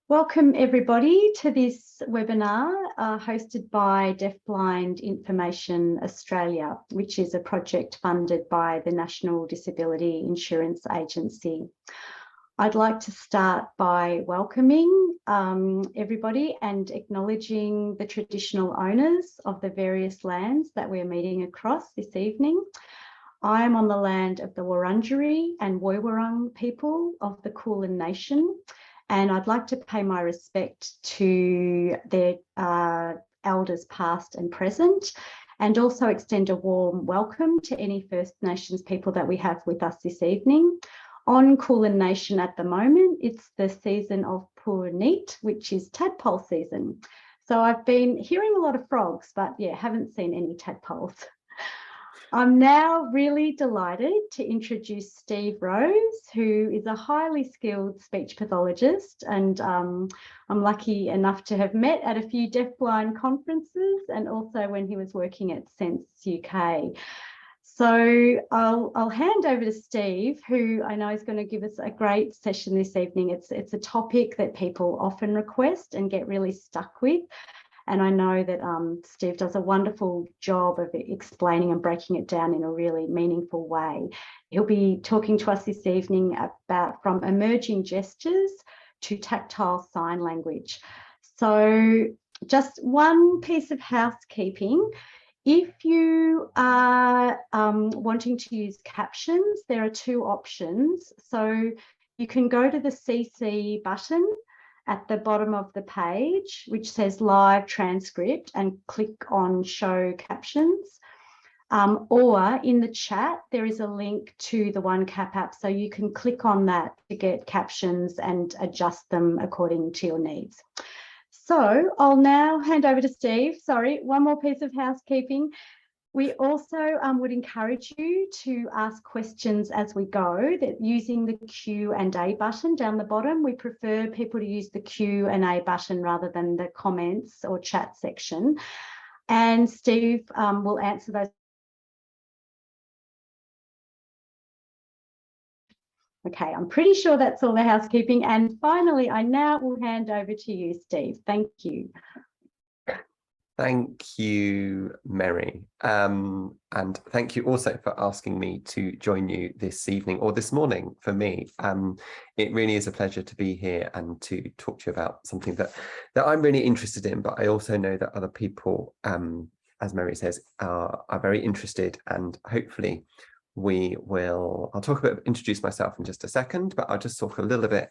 Welcome everybody to this webinar hosted by Deafblind Information Australia, which is a project funded by the National Disability Insurance Agency. I'd like to start by welcoming everybody and acknowledging the traditional owners of the various lands that we're meeting across this evening. I am on the land of the Wurundjeri and Woiwurrung people of the Kulin Nation, and I'd like to pay my respect to their elders past and present, and also extend a warm welcome to any First Nations people that we have with us this evening. On Kulin Nation at the moment, it's the season of Purneet, which is tadpole season. So I've been hearing a lot of frogs, but yeah, haven't seen any tadpoles. I'm now really delighted to introduce Steve Rose, who is a highly skilled speech pathologist, and I'm lucky enough to have met at a few deafblind conferences and also when he was working at Sense UK. So I'll hand over to Steve, who I know is going to give us a great session this evening. It's a topic that people often request and get really stuck with. And I know that Steve does a wonderful job of explaining and breaking it down in a really meaningful way. He'll be talking to us this evening about from emerging gestures to tactile sign language. So just one piece of housekeeping. If you are wanting to use captions, there are two options. So you can go to the CC button at the bottom of the page, which says live transcript, and click on show captions. Or in the chat, there is a link to the OneCap app. So you can click on that to get captions and adjust them according to your needs. So I'll now hand over to Steve. Sorry, one more piece of housekeeping. We also would encourage you to ask questions as we go, that using the Q&A button down the bottom. We prefer people to use the Q&A button rather than the comments or chat section. And Steve will answer those. Okay, I'm pretty sure that's all the housekeeping. And finally, I now will hand over to you, Steve. Thank you. Thank you, Mary. And thank you also for asking me to join you this evening, or this morning for me. It really is a pleasure to be here and to talk to you about something that I'm really interested in, but I also know that other people, as Mary says, are very interested, and hopefully I'll talk a bit, introduce myself in just a second, but I'll just talk a little bit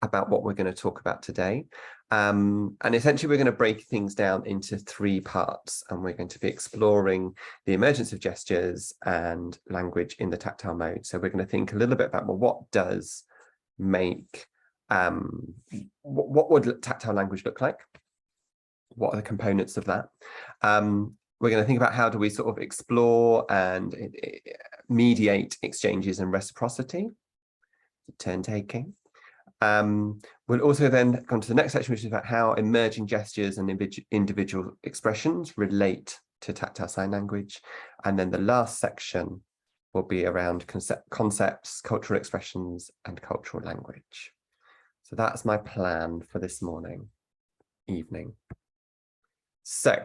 about what we're going to talk about today. And essentially, we're going to break things down into three parts, and we're going to be exploring the emergence of gestures and language in the tactile mode. So we're going to think a little bit about, well, what does make, what would tactile language look like? What are the components of that? We're going to think about how do we sort of explore and mediate exchanges and reciprocity, turn-taking. We'll also then go on to the next section, which is about how emerging gestures and individual expressions relate to tactile sign language. And then the last section will be around concepts, cultural expressions, and cultural language. So that's my plan for this evening. So,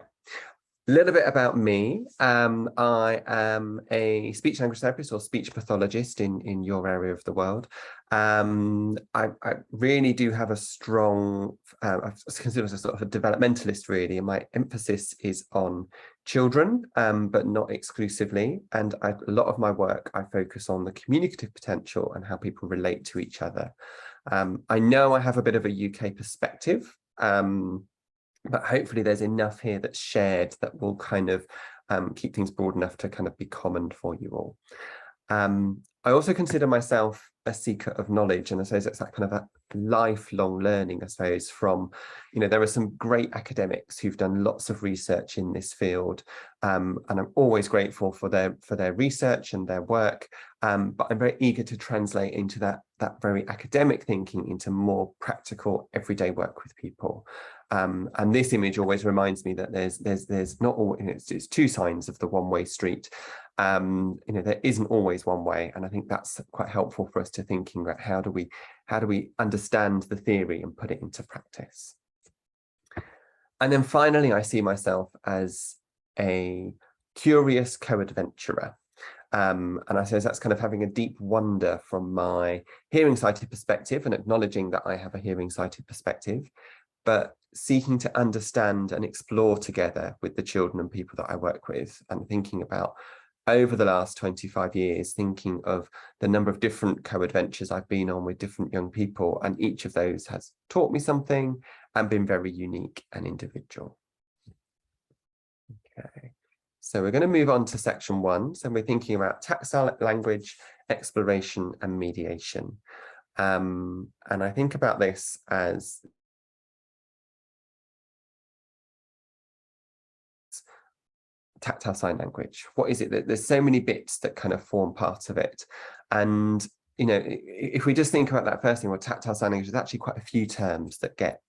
a little bit about me. I am a speech language therapist or speech pathologist in your area of the world. I really do have a strong, I consider myself sort of a developmentalist really, and my emphasis is on children, but not exclusively. And a lot of my work, I focus on the communicative potential and how people relate to each other. I know I have a bit of a UK perspective, but hopefully there's enough here that's shared that will kind of keep things broad enough to kind of be common for you all. I also consider myself a seeker of knowledge, and I suppose it's that kind of a lifelong learning, I suppose, from, there are some great academics who've done lots of research in this field, and I'm always grateful for their research and their work, but I'm very eager to translate into that that very academic thinking into more practical everyday work with people. And this image always reminds me that there's not all, it's two sides of the one-way street. There isn't always one way, and I think that's quite helpful for us to thinking about how do we understand the theory and put it into practice. And then finally, I see myself as a curious co-adventurer. And I suppose that's kind of having a deep wonder from my hearing sighted perspective and acknowledging that I have a hearing sighted perspective, but seeking to understand and explore together with the children and people that I work with, and thinking about over the last 25 years, thinking of the number of different co-adventures I've been on with different young people, and each of those has taught me something and been very unique and individual. Okay, so we're going to move on to section 1. So we're thinking about tactile language, exploration and mediation. And I think about this as tactile sign language. What is it that there's so many bits that kind of form part of it? And if we just think about that first thing, well, tactile sign language, there's actually quite a few terms that get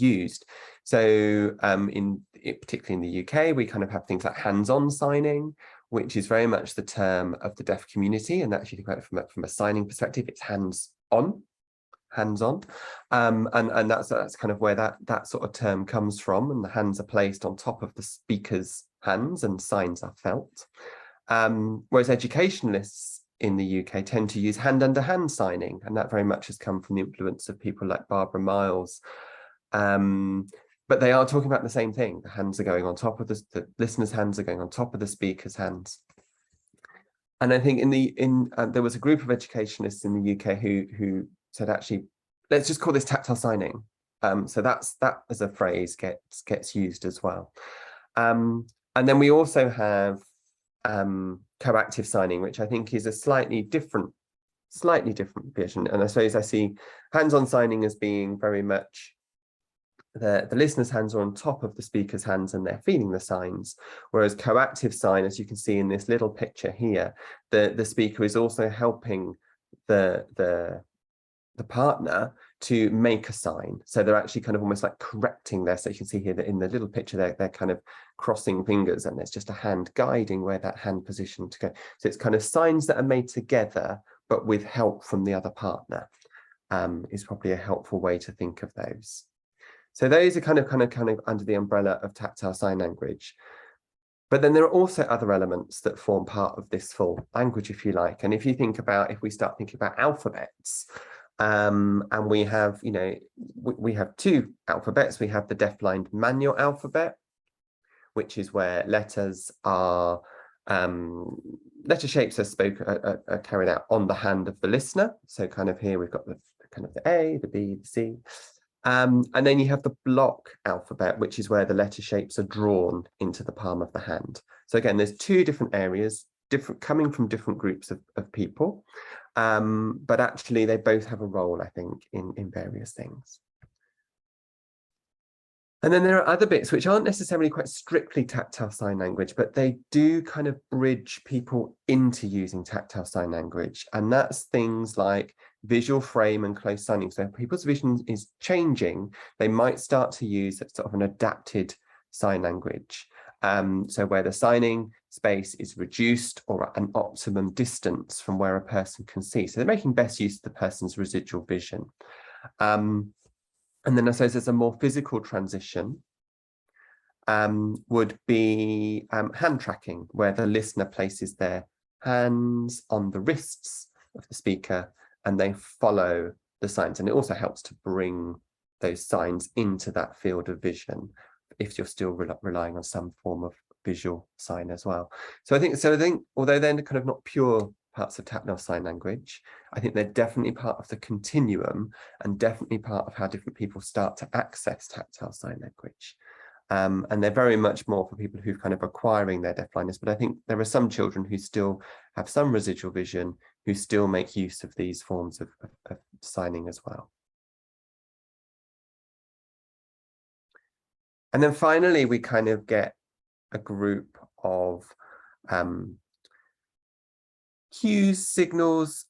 used. So particularly in the UK, we kind of have things like hands-on signing, which is very much the term of the deaf community. And actually think about it from a signing perspective, it's hands-on. And that's kind of where that sort of term comes from, and the hands are placed on top of the speaker's hands and signs are felt. Whereas educationalists in the UK tend to use hand under hand signing, and that very much has come from the influence of people like Barbara Miles. But they are talking about the same thing. The hands are going on top of the listener's hands are going on top of the speaker's hands. And I think there was a group of educationalists in the UK who said, actually, let's just call this tactile signing. So that as a phrase gets used as well. And then we also have coactive signing, which I think is a slightly different vision. And I suppose I see hands-on signing as being very much the listener's hands are on top of the speaker's hands and they're feeling the signs, whereas coactive sign, as you can see in this little picture here, the speaker is also helping the partner to make a sign. So they're actually kind of almost like correcting there. So you can see here that in the little picture they're kind of crossing fingers, and there's just a hand guiding where that hand position to go. So it's kind of signs that are made together, but with help from the other partner, is probably a helpful way to think of those. So those are kind of under the umbrella of tactile sign language. But then there are also other elements that form part of this full language, if you like. And if we start thinking about alphabets, and we have, we have two alphabets. We have the deafblind manual alphabet, which is where letters are, letter shapes are carried out on the hand of the listener. So kind of here we've got the A, the B, the C. And then you have the block alphabet, which is where the letter shapes are drawn into the palm of the hand. So again, there's two different areas, coming from different groups of people, but actually they both have a role, I think, in various things. And then there are other bits which aren't necessarily quite strictly tactile sign language, but they do kind of bridge people into using tactile sign language. And that's things like visual frame and close signing. So if people's vision is changing, they might start to use sort of an adapted sign language. So where the signing space is reduced or an optimum distance from where a person can see. So they're making best use of the person's residual vision. And then I suppose there's a more physical transition, would be hand tracking, where the listener places their hands on the wrists of the speaker and they follow the signs. And it also helps to bring those signs into that field of vision if you're still relying on some form of visual sign as well. So I think although they're kind of not pure parts of tactile sign language, I think they're definitely part of the continuum and definitely part of how different people start to access tactile sign language. And they're very much more for people who've kind of acquiring their deafblindness, but I think there are some children who still have some residual vision who still make use of these forms of signing as well. And then finally, we kind of get a group of cues, signals,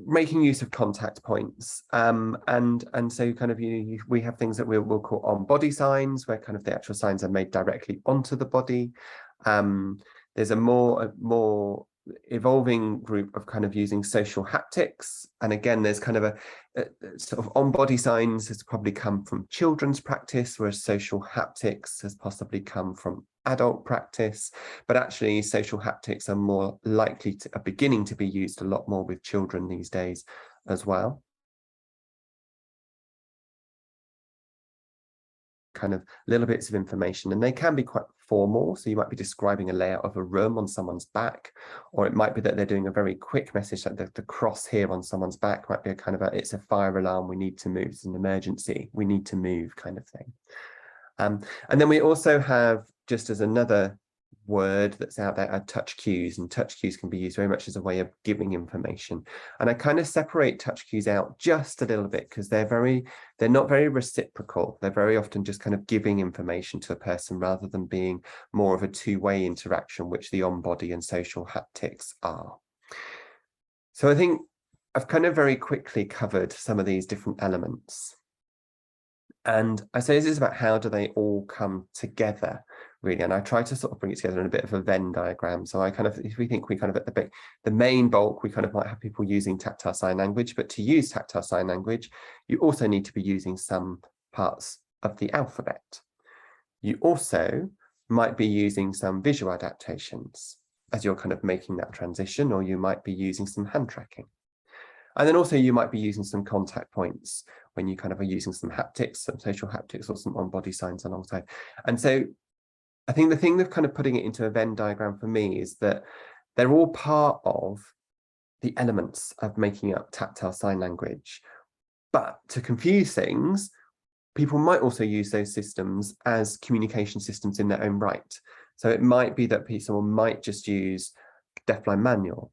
making use of contact points, and so kind of we have things that we'll call on body signs, where kind of the actual signs are made directly onto the body. There's a more evolving group of kind of using social haptics, and again there's kind of a sort of on body signs has probably come from children's practice, whereas social haptics has possibly come from adult practice, but actually social haptics are more likely to are beginning to be used a lot more with children these days as well. Kind of little bits of information, and they can be quite formal, so you might be describing a layout of a room on someone's back, or it might be that they're doing a very quick message, like the cross here on someone's back might be a kind of it's a fire alarm, we need to move, it's an emergency, we need to move kind of thing. And then we also have, just as another word that's out there, are touch cues, and touch cues can be used very much as a way of giving information. And I kind of separate touch cues out just a little bit because they're not very reciprocal. They're very often just kind of giving information to a person rather than being more of a two-way interaction, which the on-body and social haptics are. So I think I've kind of very quickly covered some of these different elements. And I say this is about how do they all come together, really. And I try to sort of bring it together in a bit of a Venn diagram. So I kind of, if we think we kind of at the main bulk, we kind of might have people using tactile sign language, but to use tactile sign language, you also need to be using some parts of the alphabet. You also might be using some visual adaptations as you're kind of making that transition, or you might be using some hand tracking. And then also you might be using some contact points when you kind of are using some haptics, some social haptics, or some on-body signs alongside. And so I think the thing of kind of putting it into a Venn diagram for me is that they're all part of the elements of making up tactile sign language. But to confuse things, people might also use those systems as communication systems in their own right. So it might be that someone might just use deafblind manual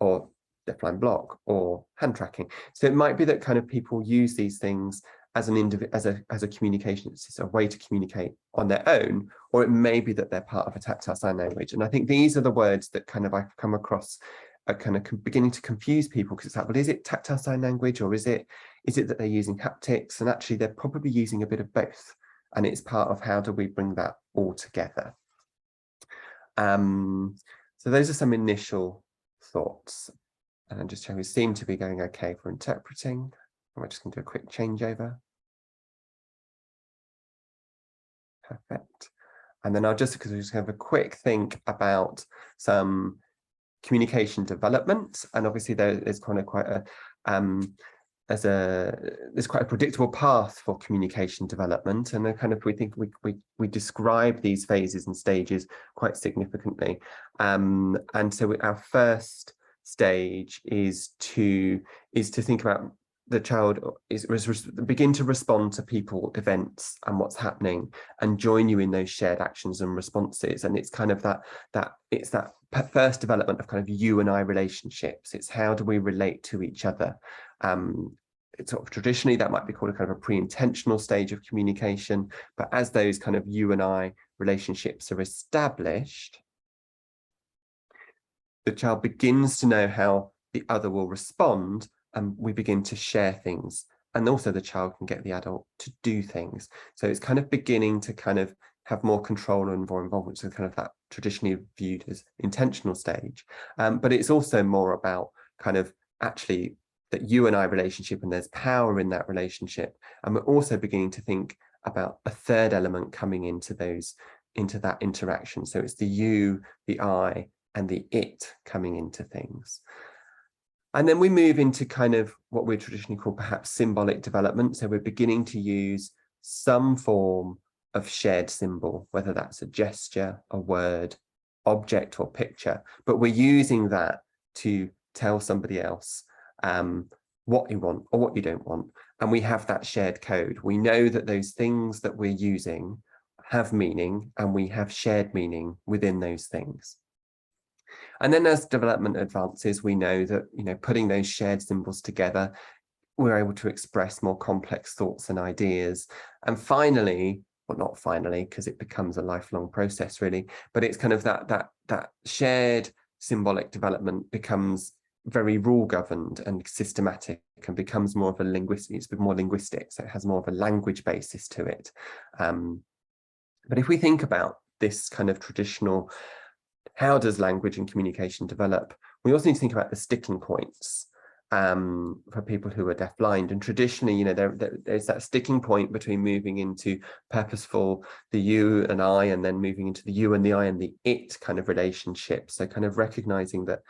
or deafblind block or hand tracking. So it might be that kind of people use these things as a communication, it's a way to communicate on their own, or it may be that they're part of a tactile sign language. And I think these are the words that kind of I've come across are kind of beginning to confuse people, because it's like, well, is it tactile sign language, or is it that they're using haptics? And actually they're probably using a bit of both, and it's part of how do we bring that all together. So those are some initial thoughts. And just we seem to be going okay for interpreting. We're just going to do a quick changeover. Perfect. And then I'll just have a quick think about some communication development. And obviously there is kind of quite a there's quite a predictable path for communication development, and then kind of we think we describe these phases and stages quite significantly. And so our first stage is to think about the child begin to respond to people, events, and what's happening, and join you in those shared actions and responses. And it's kind of that first development of kind of you and I relationships. It's how do we relate to each other. It's sort of traditionally that might be called a kind of a pre-intentional stage of communication, but as those kind of you and I relationships are established, the child begins to know how the other will respond, and we begin to share things, and also the child can get the adult to do things. So it's kind of beginning to kind of have more control and more involvement, so kind of that traditionally viewed as intentional stage. But it's also more about kind of actually that you and I relationship, and there's power in that relationship. And we're also beginning to think about a third element coming into that interaction. So it's the you, the I, and the it coming into things. And then we move into kind of what we traditionally call perhaps symbolic development. So we're beginning to use some form of shared symbol, whether that's a gesture, a word, object, or picture, but we're using that to tell somebody else what you want or what you don't want. And we have that shared code. We know that those things that we're using have meaning, and we have shared meaning within those things. And then as development advances, we know that, putting those shared symbols together, we're able to express more complex thoughts and ideas. And finally, well, not finally, because it becomes a lifelong process really, but it's kind of that shared symbolic development becomes very rule governed and systematic and becomes more of a linguistic, it's a bit more linguistic, so it has more of a language basis to it. But if we think about this kind of traditional, how does language and communication develop, we also need to think about the sticking points for people who are deafblind. And traditionally, you know, there's that sticking point between moving into purposeful, the you and I, and then moving into the you and the I and the it kind of relationship. So kind of recognizing that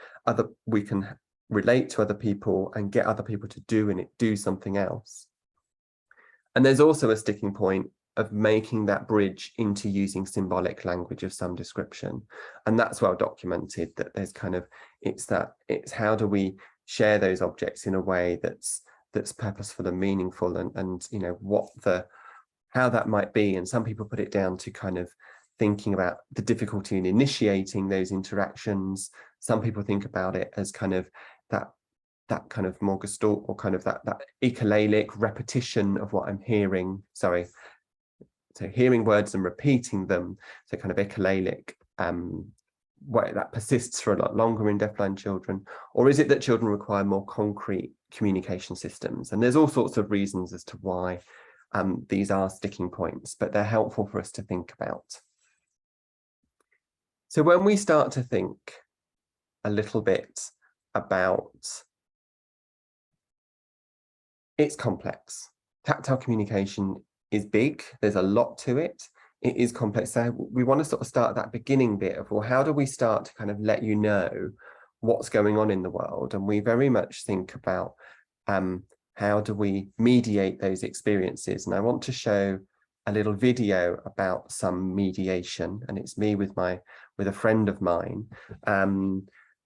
we can relate to other people and get other people to do something else. And there's also a sticking point of making that bridge into using symbolic language of some description. And that's well documented, that there's kind of, it's how do we share those objects in a way that's purposeful and meaningful, and you know, how that might be. And some people put it down to kind of thinking about the difficulty in initiating those interactions. Some people think about it as kind of that kind of more gestalt, or kind of that echolalic repetition of what I'm hearing. Sorry. So hearing words and repeating them, so kind of echolalic, way that persists for a lot longer in deafblind children. Or is it that children require more concrete communication systems? And there's all sorts of reasons as to why these are sticking points, but they're helpful for us to think about. So when we start to think a little bit about, it's complex. Tactile communication is big. There's a lot to it. It is complex. So we want to sort of start that beginning bit of, well, how do we start to kind of let you know what's going on in the world? And we very much think about how do we mediate those experiences? And I want to show a little video about some mediation, and it's me with a friend of mine,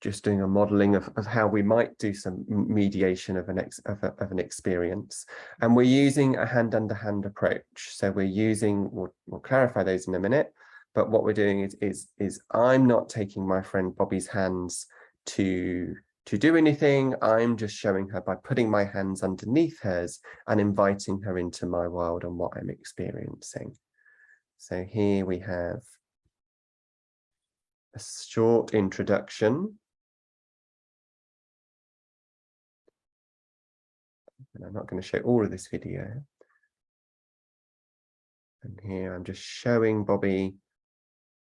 just doing a modeling of how we might do some mediation of an experience. And we're using a hand-under-hand approach. So we're using, we'll clarify those in a minute, but what we're doing is I'm not taking my friend Bobby's hands to do anything. I'm just showing her by putting my hands underneath hers and inviting her into my world and what I'm experiencing. So here we have a short introduction. And I'm not going to show all of this video. And here I'm just showing Bobby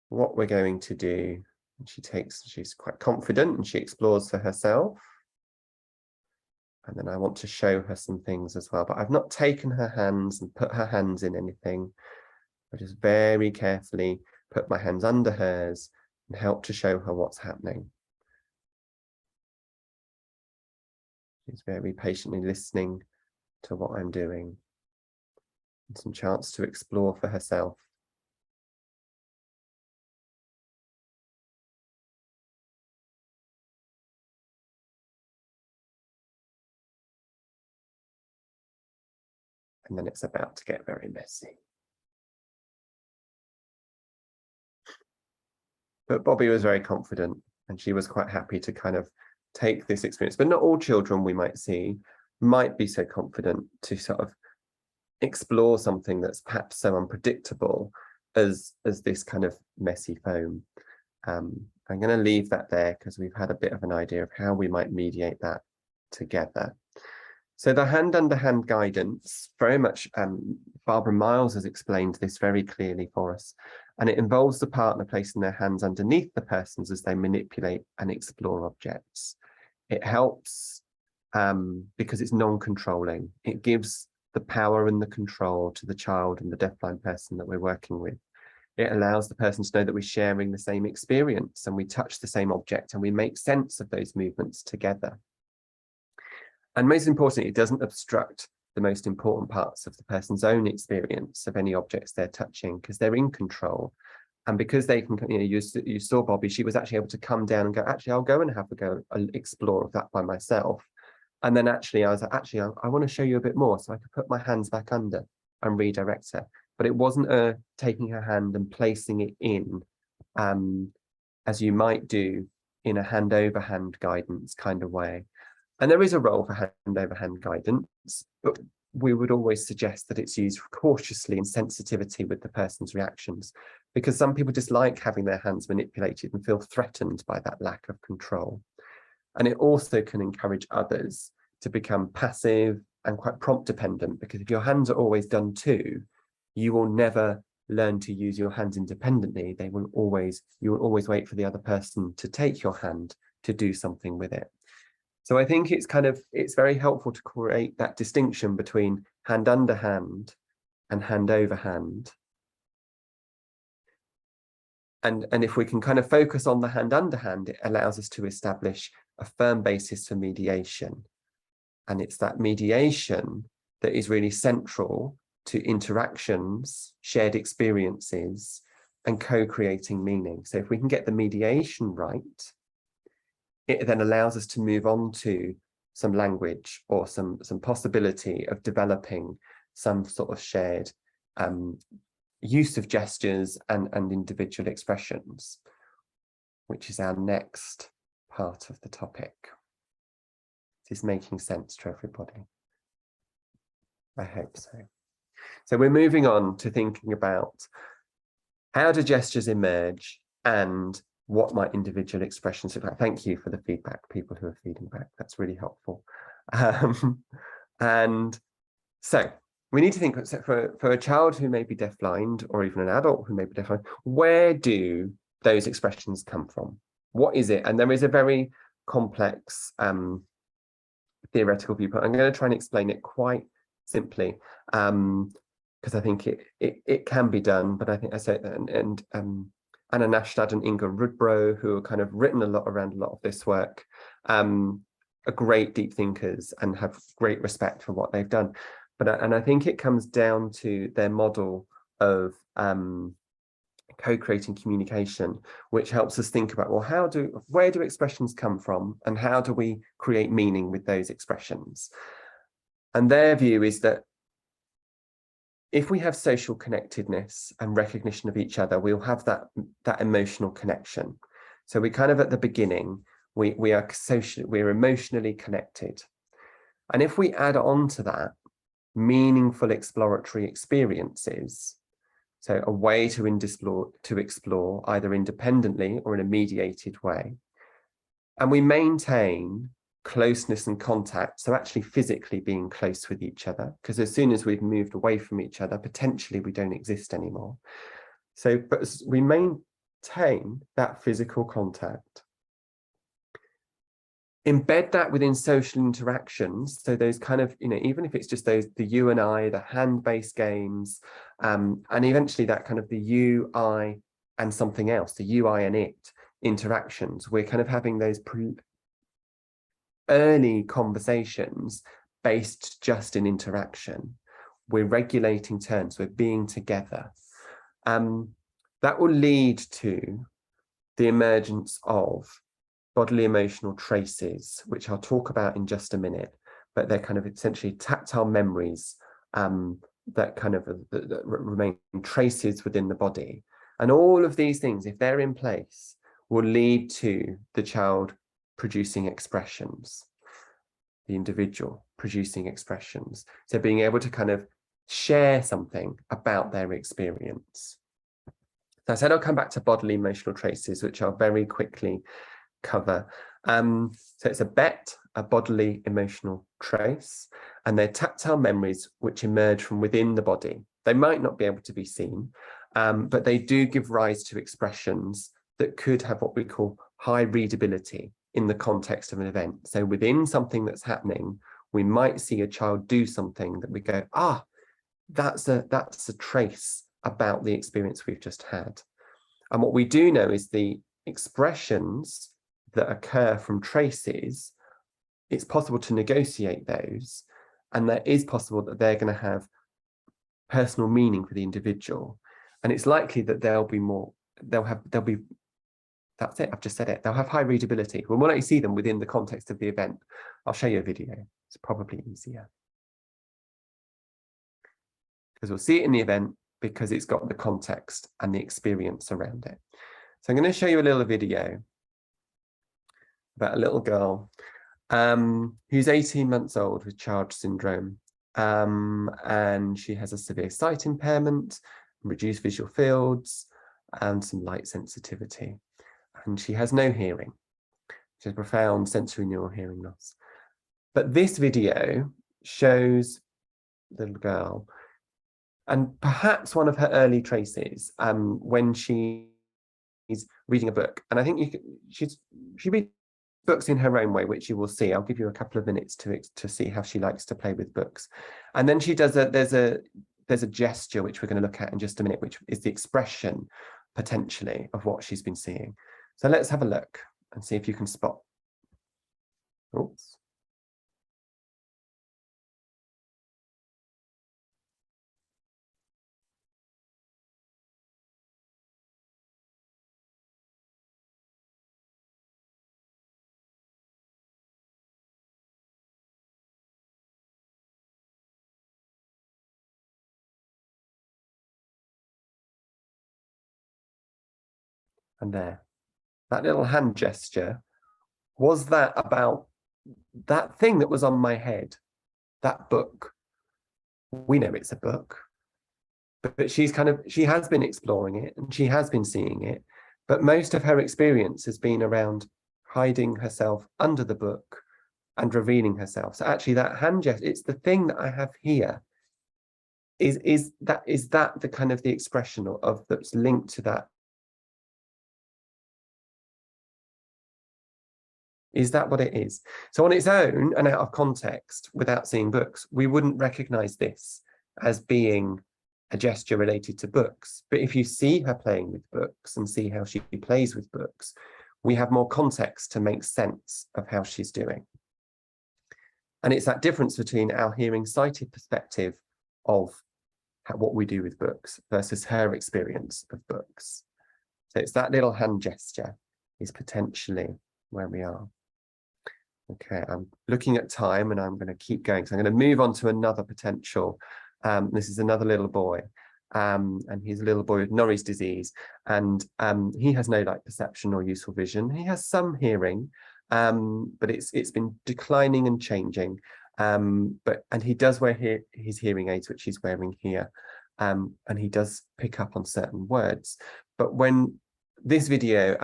what we're going to do. And she's quite confident and she explores for herself. And then I want to show her some things as well, but I've not taken her hands and put her hands in anything. I just very carefully put my hands under hers and help to show her what's happening. She's very patiently listening to what I'm doing, and some chance to explore for herself. And then it's about to get very messy. But Bobby was very confident, and she was quite happy to kind of take this experience. But not all children we might see might be so confident to sort of explore something that's perhaps so unpredictable as this kind of messy foam. I'm going to leave that there because we've had a bit of an idea of how we might mediate that together. So the hand-under-hand guidance, very much, Barbara Miles has explained this very clearly for us, and it involves the partner placing their hands underneath the persons as they manipulate and explore objects. It helps because it's non-controlling. It gives the power and the control to the child and the deafblind person that we're working with. It allows the person to know that we're sharing the same experience and we touch the same object and we make sense of those movements together. And most importantly, it doesn't obstruct the most important parts of the person's own experience of any objects they're touching, because they're in control. And because they can, you know, you saw Bobby, she was actually able to come down and go, actually, I'll go and have a go, explore of that by myself. And then actually, I was like, actually, I want to show you a bit more. So I could put my hands back under and redirect her. But it wasn't taking her hand and placing it in, as you might do in a hand over hand guidance kind of way. And there is a role for hand over hand guidance, but we would always suggest that it's used cautiously in sensitivity with the person's reactions. because some people dislike having their hands manipulated and feel threatened by that lack of control. And it also can encourage others to become passive and quite prompt dependent, because if your hands are always done to, you will never learn to use your hands independently. You will always wait for the other person to take your hand to do something with it. So I think it's very helpful to create that distinction between hand under hand and hand over hand. And if we can kind of focus on the hand under hand, it allows us to establish a firm basis for mediation. And it's that mediation that is really central to interactions, shared experiences, and co-creating meaning. So if we can get the mediation right, it then allows us to move on to some language or some possibility of developing some sort of shared use of gestures and individual expressions, which is our next part of the topic. Is this making sense to everybody? I hope so. So we're moving on to thinking about how do gestures emerge and what might individual expressions look like. Thank you for the feedback, people who are feeding back. That's really helpful. And so we need to think for a child who may be deafblind, or even an adult who may be deafblind, where do those expressions come from? What is it? And there is a very complex theoretical viewpoint. I'm going to try and explain it quite simply, because I think it can be done, but I think I say and Anna Nastad and Inga Rudbro, who have kind of written a lot around a lot of this work, are great deep thinkers and have great respect for what they've done. And I think it comes down to their model of co-creating communication, which helps us think about, well, where do expressions come from, and how do we create meaning with those expressions? And their view is that if we have social connectedness and recognition of each other, we'll have that emotional connection. So we kind of at the beginning, we're emotionally connected. And if we add on to that meaningful exploratory experiences, so a way to explore either independently or in a mediated way, and we maintain closeness and contact, so actually physically being close with each other, because as soon as we've moved away from each other, potentially we don't exist anymore. So, but we maintain that physical contact, embed that within social interactions. So those kind of, even if it's just the you and I, the hand-based games, and eventually that kind of the you, I, and something else, the you, I, and it interactions. We're kind of having those early conversations based just in interaction. We're regulating terms, we're being together. That will lead to the emergence of bodily emotional traces, which I'll talk about in just a minute, but they're kind of essentially tactile memories that kind of that remain traces within the body. And all of these things, if they're in place, will lead to the child producing expressions, the individual producing expressions. So being able to kind of share something about their experience. So I said I'll come back to bodily emotional traces, which I'll very quickly cover. So it's a bodily emotional trace, and they're tactile memories which emerge from within the body. They might not be able to be seen, but they do give rise to expressions that could have what we call high readability in the context of an event. So within something that's happening, we might see a child do something that we go, that's a trace about the experience we've just had. And what we do know is the expressions that occur from traces, it's possible to negotiate those, and that is possible that they're going to have personal meaning for the individual. And it's likely that that's it, I've just said it, they'll have high readability. When we'll actually see them within the context of the event. I'll show you a video, it's probably easier. Because we'll see it in the event because it's got the context and the experience around it. So I'm going to show you a little video about a little girl who's 18 months old with Charge syndrome. And she has a severe sight impairment, reduced visual fields, and some light sensitivity. And she has no hearing. She has profound sensory neural hearing loss. But this video shows the little girl, and perhaps one of her early traces when she's reading a book. And I think she reads books in her own way, which you will see. I'll give you a couple of minutes to see how she likes to play with books. And then she does there's a gesture which we're going to look at in just a minute, which is the expression potentially of what she's been seeing. So let's have a look and see if you can spot. Oops. And there, that little hand gesture, was that about that thing that was on my head, that book? We know it's a book, but she has been exploring it and she has been seeing it, but most of her experience has been around hiding herself under the book and revealing herself. So actually that hand gesture, it's the thing that I have here. Is that the kind of the expression of that's linked to that? Is that what it is? So on its own and out of context, without seeing books, we wouldn't recognize this as being a gesture related to books. But if you see her playing with books and see how she plays with books, we have more context to make sense of how she's doing. And it's that difference between our hearing sighted perspective of what we do with books versus her experience of books. So it's that little hand gesture is potentially where we are. Okay, I'm looking at time and I'm going to keep going. So I'm going to move on to another potential. This is another little boy, and he's a little boy with Norrie's disease, and he has no light perception or useful vision. He has some hearing, but it's been declining and changing. And he does wear his hearing aids, which he's wearing here, and he does pick up on certain words. But when this video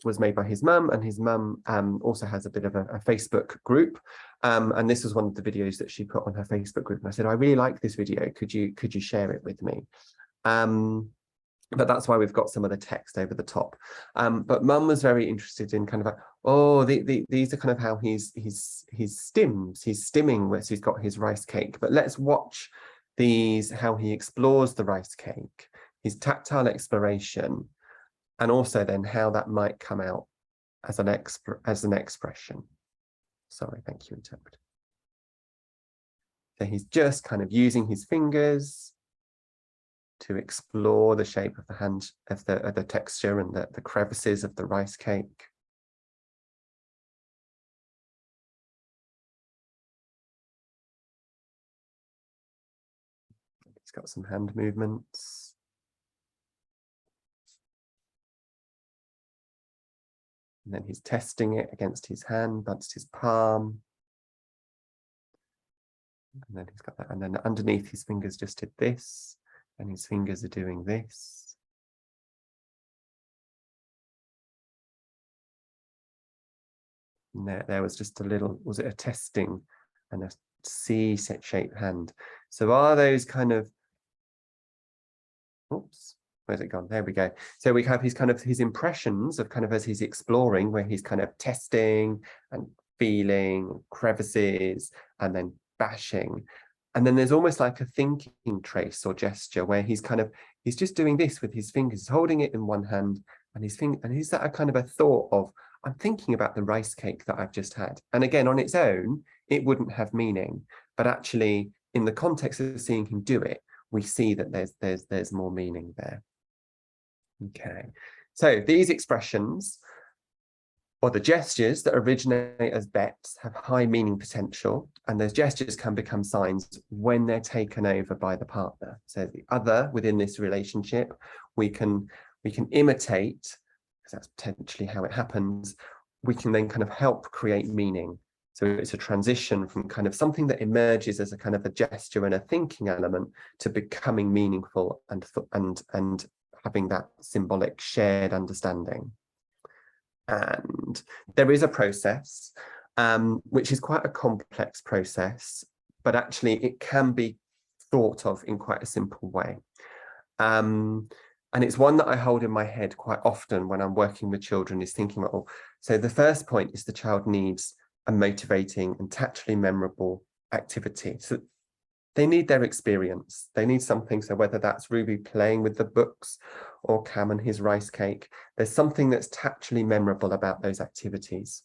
was made by his mum, and his mum also has a bit of a Facebook group, and this was one of the videos that she put on her Facebook group. And I said, I really like this video. Could you share it with me? But that's why we've got some of the text over the top. But mum was very interested in kind of like, oh, these are kind of how he's stims. He's stimming where he's got his rice cake. But let's watch these, how he explores the rice cake, his tactile exploration, and also then how that might come out as an expression. Sorry, thank you, interpreter. So he's just kind of using his fingers to explore the shape of the hand, of the texture and the crevices of the rice cake. He's got some hand movements. And then he's testing it against his hand, against his palm. And then he's got that. And then underneath his fingers just did this. And his fingers are doing this. And there was just a little, was it a testing and a C-shaped hand? So are those kind of, oops. Where's it gone? There we go. So we have his impressions of kind of as he's exploring, where he's kind of testing and feeling crevices and then bashing. And then there's almost like a thinking trace or gesture where he's just doing this with his fingers, he's holding it in one hand and he's that a kind of a thought of, I'm thinking about the rice cake that I've just had. And again, on its own, it wouldn't have meaning, but actually in the context of seeing him do it, we see that there's more meaning there. Okay, so these expressions or the gestures that originate as bets have high meaning potential, and those gestures can become signs when they're taken over by the partner. So the other within this relationship, we can imitate, because that's potentially how it happens. We can then kind of help create meaning. So it's a transition from kind of something that emerges as a kind of a gesture and a thinking element to becoming meaningful and having that symbolic shared understanding. And there is a process, which is quite a complex process, but actually it can be thought of in quite a simple way. And it's one that I hold in my head quite often when I'm working with children, is thinking about, oh, so the first point is the child needs a motivating and tactily memorable activity. So they need their experience. They need something. So whether that's Ruby playing with the books or Cam and his rice cake, there's something that's tactily memorable about those activities.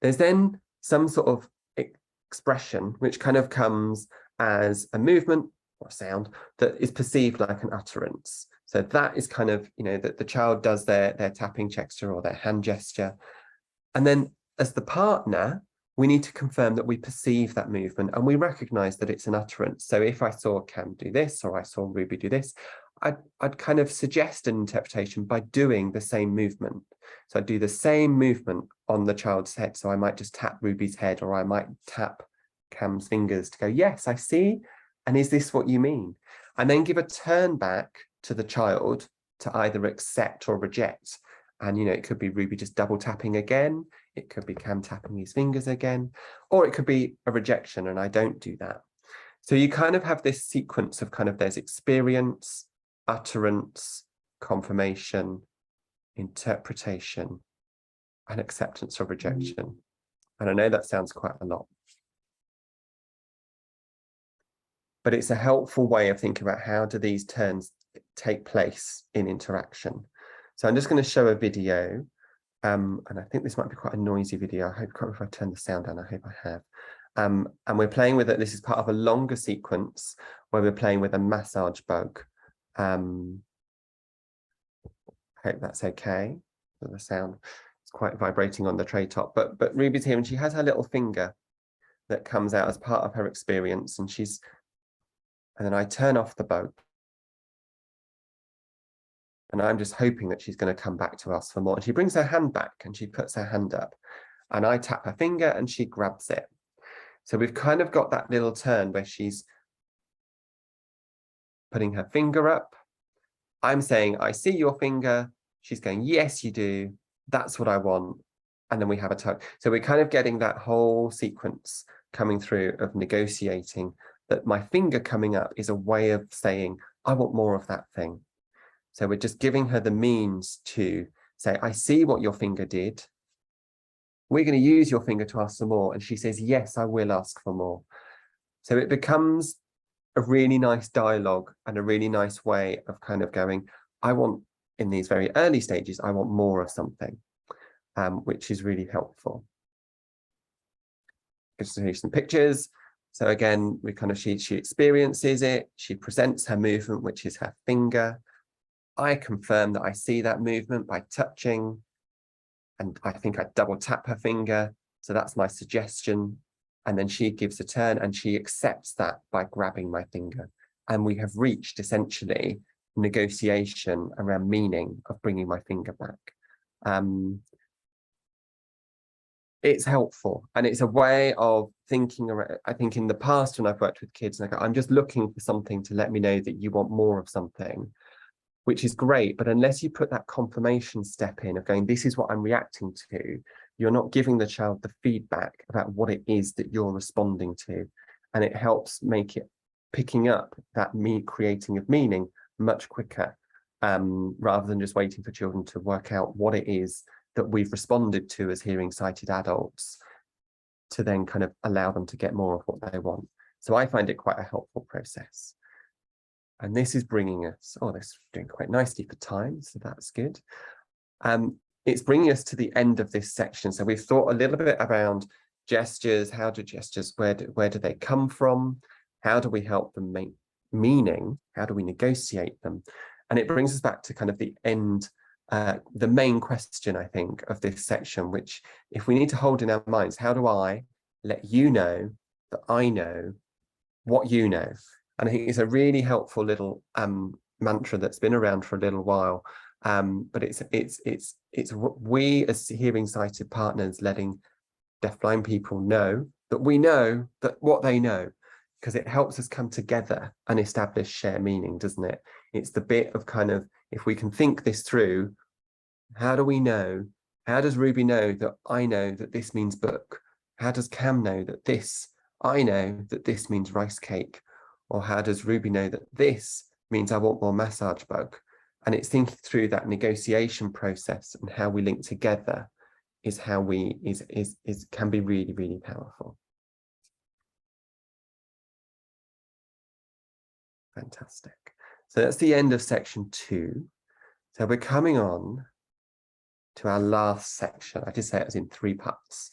There's then some sort of expression which kind of comes as a movement or sound that is perceived like an utterance. So that is kind of, that the child does their tapping gesture or their hand gesture. And then as the partner, we need to confirm that we perceive that movement and we recognize that it's an utterance. So if I saw Cam do this, or I saw Ruby do this, I'd kind of suggest an interpretation by doing the same movement. So I'd do the same movement on the child's head. So I might just tap Ruby's head, or I might tap Cam's fingers to go, yes, I see. And is this what you mean? And then give a turn back to the child to either accept or reject. And, it could be Ruby just double tapping again. It could be Cam tapping his fingers again, or it could be a rejection and I don't do that. So you kind of have this sequence of there's experience, utterance, confirmation, interpretation, and acceptance or rejection. And I know that sounds quite a lot, but it's a helpful way of thinking about how do these turns take place in interaction. So I'm just going to show a video, and I think this might be quite a noisy video. I hope if I turn the sound down, I hope I have. And we're playing with it. This is part of a longer sequence where we're playing with a massage bug. I hope that's okay. The sound is quite vibrating on the tray top, but Ruby's here and she has her little finger that comes out as part of her experience, and then I turn off the bug. And I'm just hoping that she's going to come back to us for more. And she brings her hand back and she puts her hand up, and I tap her finger and she grabs it. So we've kind of got that little turn where she's putting her finger up. I'm saying, I see your finger. She's going, yes, you do. That's what I want. And then we have a tug. So we're kind of getting that whole sequence coming through of negotiating that my finger coming up is a way of saying, I want more of that thing. So we're just giving her the means to say, I see what your finger did. We're going to use your finger to ask for more. And she says, yes, I will ask for more. So it becomes a really nice dialogue and a really nice way of kind of going, I want, in these very early stages, I want more of something, which is really helpful. Just to show you some pictures. So again, she experiences it. She presents her movement, which is her finger. I confirm that I see that movement by touching, and I think I double tap her finger. So that's my suggestion. And then she gives a turn and she accepts that by grabbing my finger. And we have reached essentially negotiation around meaning of bringing my finger back. It's helpful, and it's a way of thinking around. I think in the past when I've worked with kids, I'm just looking for something to let me know that you want more of something, which is great. But unless you put that confirmation step in of going, this is what I'm reacting to, you're not giving the child the feedback about what it is that you're responding to. And it helps make it picking up that creating of meaning much quicker, rather than just waiting for children to work out what it is that we've responded to as hearing sighted adults, to then kind of allow them to get more of what they want. So I find it quite a helpful process. And this is bringing us, oh, this is doing quite nicely for time, so that's good. It's bringing us to the end of this section. So we've thought a little bit around gestures. How do gestures, where do they come from? How do we help them make meaning? How do we negotiate them? And it brings us back to kind of the end, the main question, I think, of this section, which if we need to hold in our minds, how do I let you know that I know what you know? And I think it's a really helpful little mantra that's been around for a little while. But it's we as hearing sighted partners letting deafblind people know that we know that what they know, because it helps us come together and establish shared meaning, doesn't it? It's the bit of kind of, if we can think this through, how do we know? How does Ruby know that I know that this means book? How does Cam know that I know that this means rice cake? Or how does Ruby know that this means I want more massage bug? And it's thinking through that negotiation process and how we link together is how we can be really, really powerful. Fantastic. So that's the end of section 2. So we're coming on to our last section. I did say it was in 3 parts.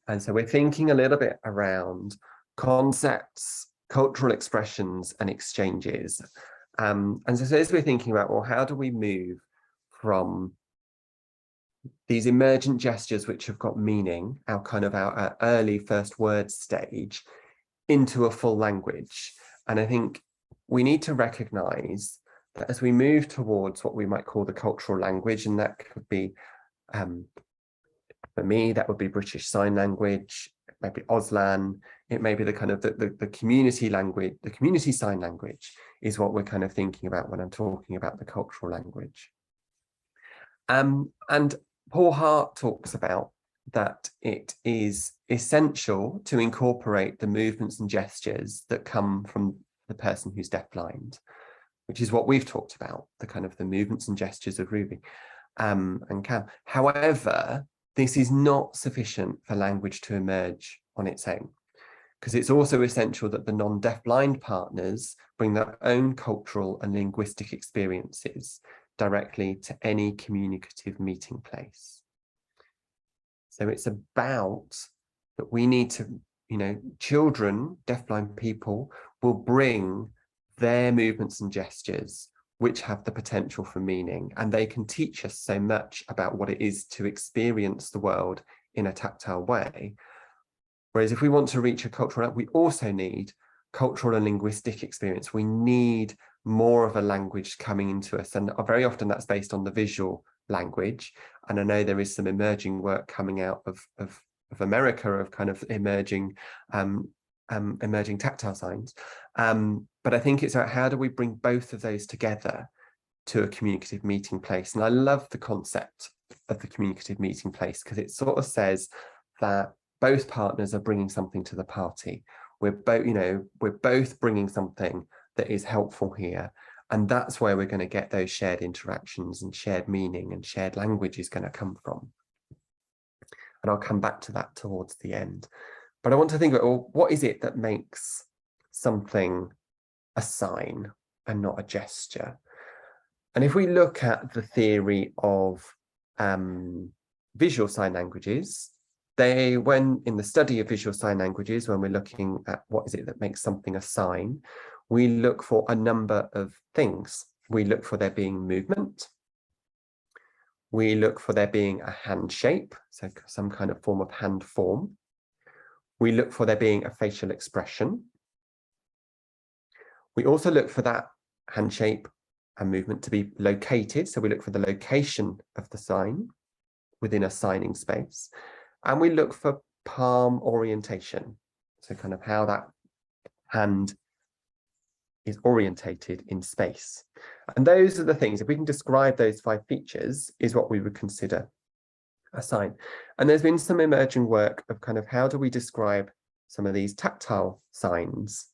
And so we're thinking a little bit around concepts, cultural expressions, and exchanges. And so as we're thinking about, well, how do we move from these emergent gestures which have got meaning, our early first word stage, into a full language? And I think we need to recognize that as we move towards what we might call the cultural language, and that could be, for me, that would be British Sign Language, maybe Auslan, it may be the kind of the community language, the community sign language is what we're kind of thinking about when I'm talking about the cultural language. And Paul Hart talks about that it is essential to incorporate the movements and gestures that come from the person who's deafblind, which is what we've talked about, the kind of the movements and gestures of Ruby and Cam. However, this is not sufficient for language to emerge on its own, because it's also essential that the non-deafblind partners bring their own cultural and linguistic experiences directly to any communicative meeting place. So it's about that we need to, children, deafblind people will bring their movements and gestures which have the potential for meaning, and they can teach us so much about what it is to experience the world in a tactile way. Whereas if we want to reach a cultural, we also need cultural and linguistic experience. We need more of a language coming into us, and very often that's based on the visual language. And I know there is some emerging work coming out of America of kind of emerging tactile signs. But I think it's about how do we bring both of those together to a communicative meeting place. And I love the concept of the communicative meeting place, because it sort of says that both partners are bringing something to the party. We're both bringing something that is helpful here. And that's where we're going to get those shared interactions and shared meaning and shared language is going to come from. And I'll come back to that towards the end. But I want to think about, well, what is it that makes something a sign and not a gesture? And if we look at the theory of visual sign languages, when in the study of visual sign languages, when we're looking at what is it that makes something a sign, we look for a number of things. We look for there being movement. We look for there being a hand shape, so some kind of form of hand form. We look for there being a facial expression. We also look for that hand shape and movement to be located. So we look for the location of the sign within a signing space. And we look for palm orientation. So kind of how that hand is orientated in space. And those are the things, if we can describe those 5 features, is what we would consider a sign. And there's been some emerging work of kind of how do we describe some of these tactile signs.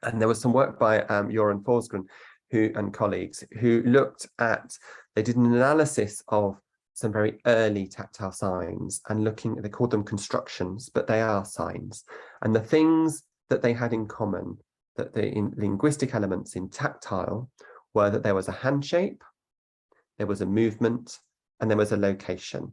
And there was some work by Joran Forsgren and colleagues who looked at, they did an analysis of some very early tactile signs and they called them constructions, but they are signs. And the things that they had in common, that the linguistic elements in tactile, were that there was a hand shape, there was a movement, and there was a location.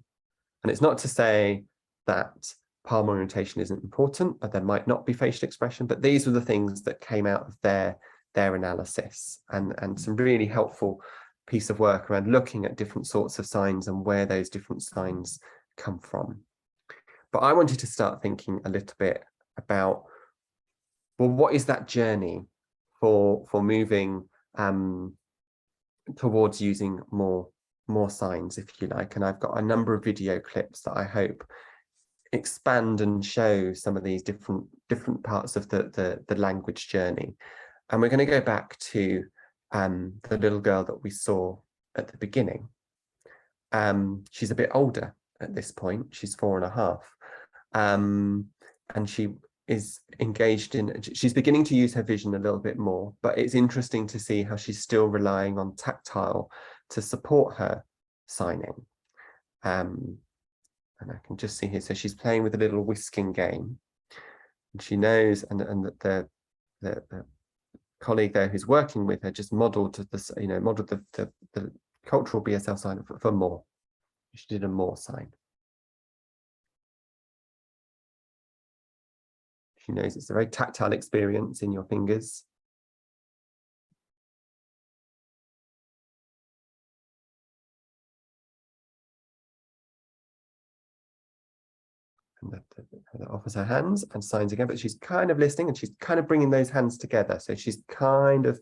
And it's not to say that palm orientation isn't important, but there might not be facial expression, but these were the things that came out of their analysis, and some really helpful piece of work around looking at different sorts of signs and where those different signs come from. But I wanted to start thinking a little bit about, well, what is that journey for moving towards using more signs, if you like? And I've got a number of video clips that I hope expand and show some of these different parts of the language journey. And we're going to go back to the little girl that we saw at the beginning. She's a bit older at this point. She's 4.5. And she is engaged in, she's beginning to use her vision a little bit more, but it's interesting to see how she's still relying on tactile to support her signing. And I can just see here, so she's playing with a little whisking game. And she knows, and the colleague there who's working with her just modeled this, modeled the cultural BSL sign for more. She did a more sign. She knows it's a very tactile experience in your fingers. And that offers her hands and signs again, but she's kind of listening and she's kind of bringing those hands together. So she's kind of,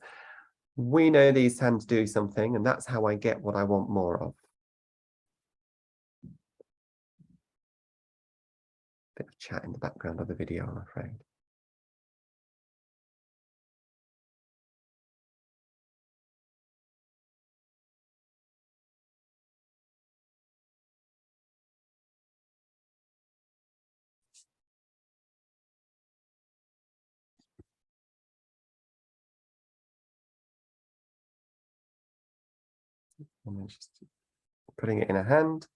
we know these hands do something, and that's how I get what I want more of. Bit of chat in the background of the video, I'm afraid. And then she's putting it in her hand.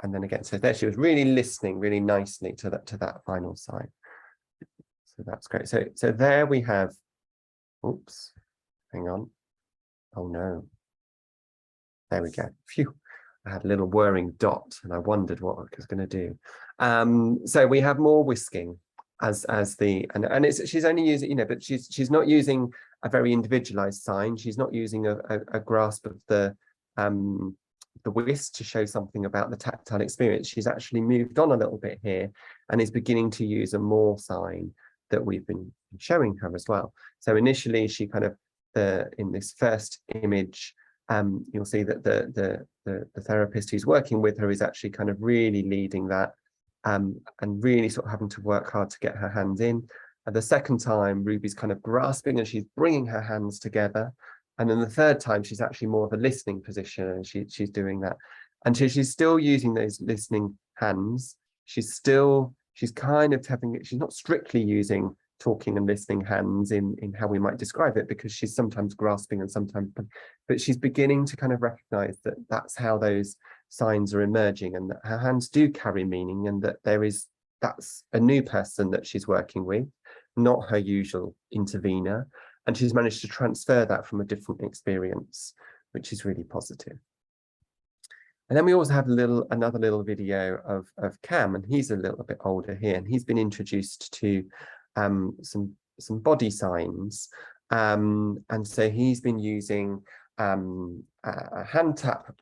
And then again, so there she was really listening really nicely to that final sign. So that's great. So there we have, oops, hang on. Oh no. There we go. Phew. I had a little whirring dot and I wondered what I was going to do. So we have more whisking as the, and it's, she's only using, but she's not using a very individualized sign. She's not using a grasp of the whisk to show something about the tactile experience. She's actually moved on a little bit here and is beginning to use a more sign that we've been showing her as well. So initially she kind of, in this first image, you'll see that the therapist who's working with her is actually kind of really leading that and really sort of having to work hard to get her hands in. And the second time, Ruby's kind of grasping and she's bringing her hands together. And then the third time, she's actually more of a listening position and she's doing that. And so she's still using those listening hands. She's kind of having, she's not strictly using talking and listening hands in how we might describe it, because she's sometimes grasping and sometimes, but she's beginning to kind of recognize that that's how those signs are emerging and that her hands do carry meaning, and that that's a new person that she's working with, not her usual intervener. And she's managed to transfer that from a different experience, which is really positive. And then we also have another little video of Cam, and he's a little bit older here, and he's been introduced to some body signs, and so he's been using a hand tap.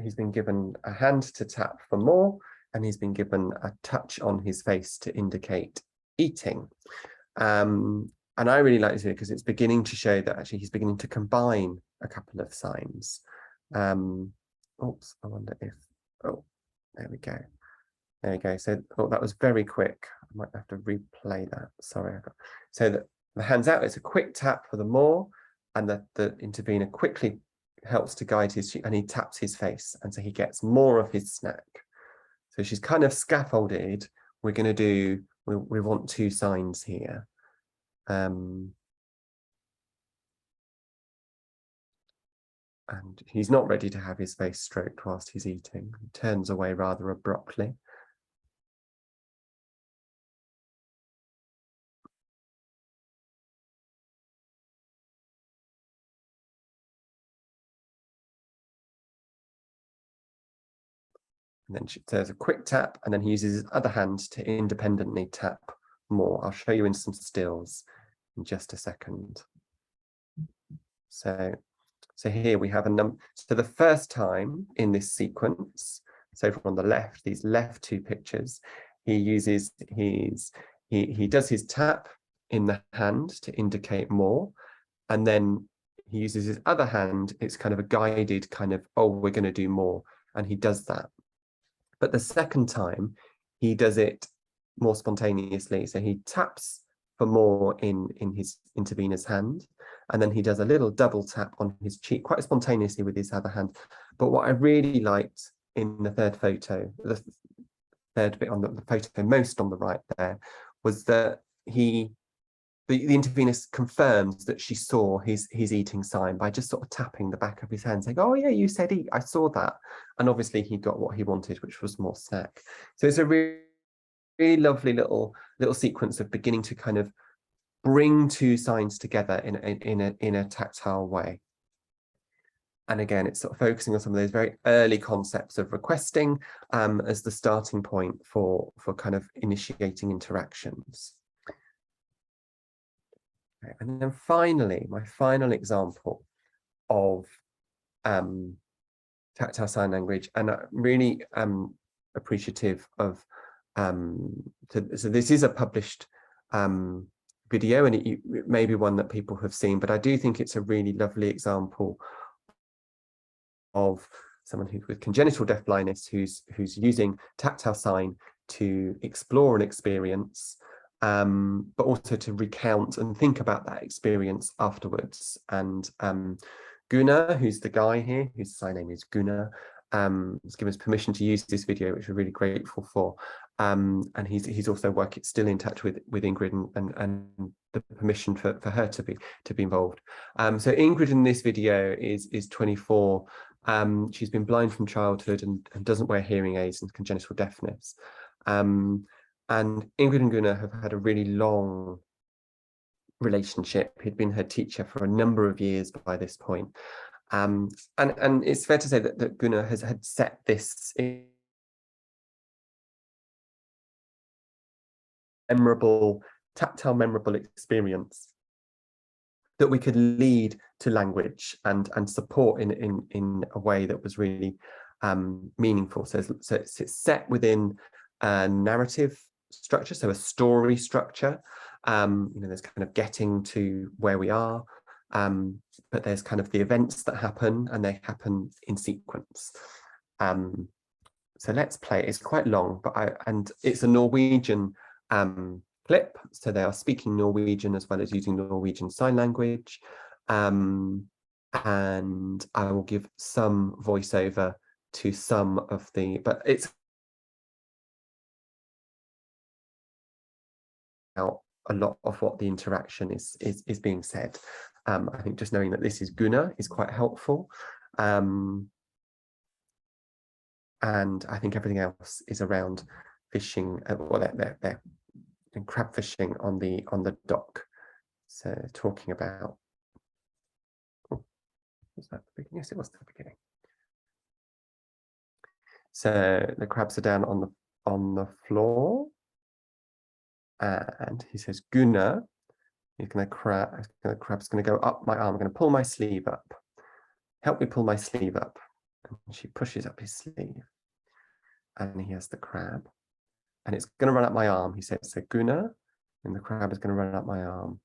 He's been given a hand to tap for more, and he's been given a touch on his face to indicate eating. And I really like this here because it's beginning to show that actually he's beginning to combine a couple of signs. Oops, I wonder if, oh, there we go. There we go. So, oh, that was very quick. I might have to replay that. Sorry. So the hands out, it's a quick tap for the more, and the intervener quickly helps to guide his, and he taps his face, and so he gets more of his snack. So she's kind of scaffolded. We're going to do, we want two signs here. And he's not ready to have his face stroked whilst he's eating. He turns away rather abruptly. And then there's a quick tap, and then he uses his other hand to independently tap more. I'll show you in some stills in just a second. So here we have a number. So the first time in this sequence, so from the left, these left two pictures, he uses he does his tap in the hand to indicate more, and then he uses his other hand. It's kind of a guided kind of, oh, we're going to do more, and he does that. But the second time, he does it more spontaneously. So he taps for more in his intervener's hand, and then he does a little double tap on his cheek quite spontaneously with his other hand. But what I really liked in the third photo, the third bit on the photo most on the right there, was that the intervener confirms that she saw his eating sign by just sort of tapping the back of his hand, saying, "Oh yeah, you said eat, I saw that." And obviously he got what he wanted, which was more snack. So it's a really, really lovely little sequence of beginning to kind of bring two signs together in a tactile way. And again, it's sort of focusing on some of those very early concepts of requesting as the starting point for kind of initiating interactions. Okay, and then finally, my final example of tactile sign language, and really appreciative of, so this is a published video, and it may be one that people have seen, but I do think it's a really lovely example of someone with congenital deaf blindness who's using tactile sign to explore an experience, but also to recount and think about that experience afterwards. And Gunnar, who's the guy here, whose sign name is Gunnar, has given us permission to use this video, which we're really grateful for. And he's also still in touch with Ingrid, and the permission for her to be involved. So Ingrid in this video is 24. She's been blind from childhood and doesn't wear hearing aids and congenital deafness. And Ingrid and Gunnar have had a really long relationship. He'd been her teacher for a number of years by this point. And it's fair to say that Gunnar had set this tactile memorable experience that we could lead to language and support in a way that was really meaningful. So it's set within a narrative structure, so a story structure. There's kind of getting to where we are, but there's kind of the events that happen, and they happen in sequence. So let's play. It's quite long, and it's a Norwegian clip, so they are speaking Norwegian as well as using Norwegian Sign Language, and I will give some voiceover to some of but it's out a lot of what the interaction is being said. I think just knowing that this is Gunnar is quite helpful, and I think everything else is around fishing. Well, they're crab fishing on the dock. So talking about, was that the beginning? Yes, it was the beginning. So the crabs are down on the floor, and he says, Gunnar, the crab's going to go up my arm. I'm going to pull my sleeve up. Help me pull my sleeve up. And she pushes up his sleeve, and he has the crab, and it's going to run up my arm. He says, so Gunnar, and the crab is going to run up my arm.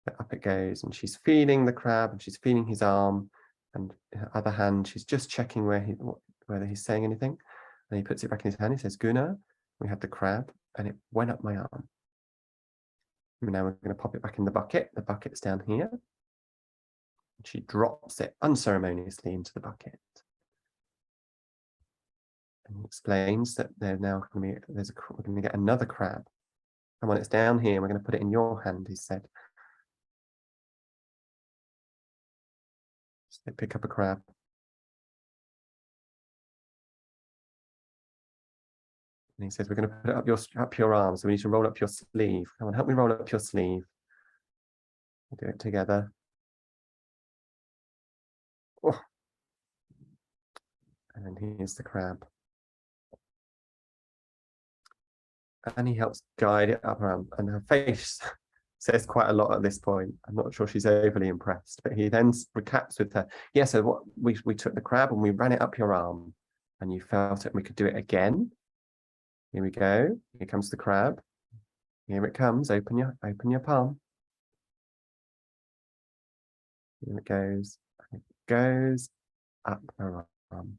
But up it goes, and she's feeling the crab, and she's feeling his arm, and her other hand, she's just checking whether he's saying anything. And he puts it back in his hand. He says, Gunnar, we have the crab, and it went up my arm. And now we're going to pop it back in the bucket. The bucket's down here. And she drops it unceremoniously into the bucket. And he explains that they're now going to be, we're going to get another crab. And when it's down here, we're going to put it in your hand, he said. So pick up a crab. And he says, we're going to put it up your arm. So we need to roll up your sleeve. Come on, help me roll up your sleeve. We'll do it together. Oh. And then here's the crab. And he helps guide it up her arm. And her face says quite a lot at this point. I'm not sure she's overly impressed, but he then recaps with her. Yeah, so what we took the crab and we ran it up your arm, and you felt it, and we could do it again. Here we go. Here comes the crab. Here it comes. Open your palm. Here it goes. And it goes up her arm.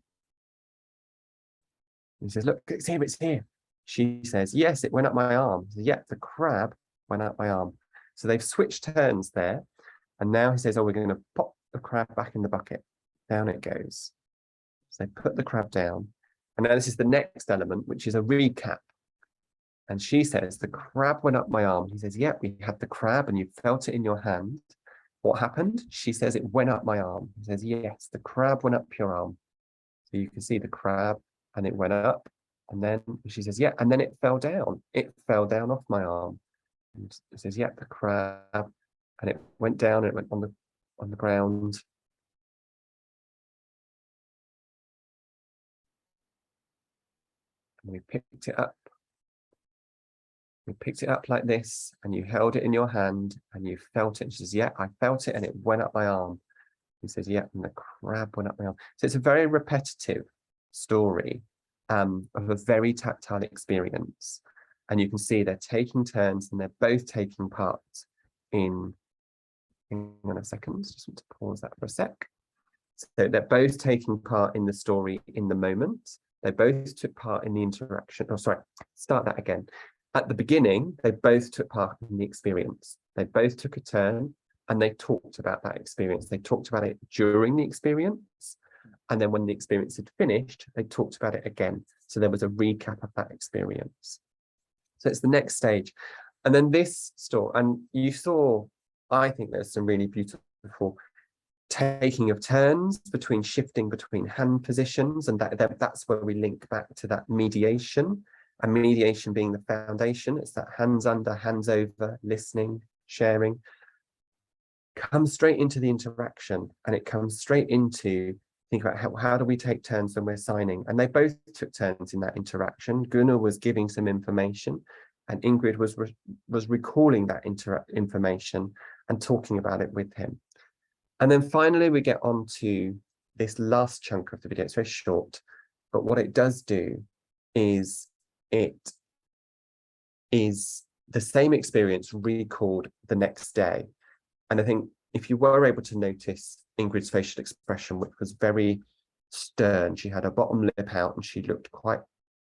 He says, look, it's here, it's here. She says, yes, it went up my arm. Yeah, the crab went up my arm. So they've switched turns there. And now he says, oh, we're going to pop the crab back in the bucket. Down it goes. So they put the crab down. And now this is the next element, which is a recap. And she says, the crab went up my arm. He says, yeah, we had the crab and you felt it in your hand. What happened? She says, it went up my arm. He says, yes, the crab went up your arm. So you can see the crab and it went up. And then she says, yeah, and then it fell down. It fell down off my arm. And it says, yeah, the crab, and it went down and it went on the ground. And we picked it up. We picked it up like this, and you held it in your hand and you felt it. And she says, yeah, I felt it and it went up my arm. He says, yeah, and the crab went up my arm. So it's a very repetitive story of a very tactile experience. And you can see they're taking turns and they're both taking part in, hang on a second, just want to pause that for a sec. So they're both taking part in the story in the moment. They both took part in the interaction. Oh, sorry, start that again. At the beginning, they both took part in the experience. They both took a turn and they talked about that experience. They talked about it during the experience. And then when the experience had finished, they talked about it again. So there was a recap of that experience. So it's the next stage. And then this story, and you saw, I think there's some really beautiful taking of turns between shifting between hand positions. And that's where we link back to that mediation, and mediation being the foundation. It's that hands under, hands over, listening, sharing. Comes straight into the interaction, and it comes straight into think about how do we take turns when we're signing. And they both took turns in that interaction. Gunnar was giving some information and Ingrid was recalling that information and talking about it with him. And then finally we get on to this last chunk of the video. It's very short, but what it does do is it is the same experience recalled the next day. And I think if you were able to notice Ingrid's facial expression, which was very stern, she had her bottom lip out and she looked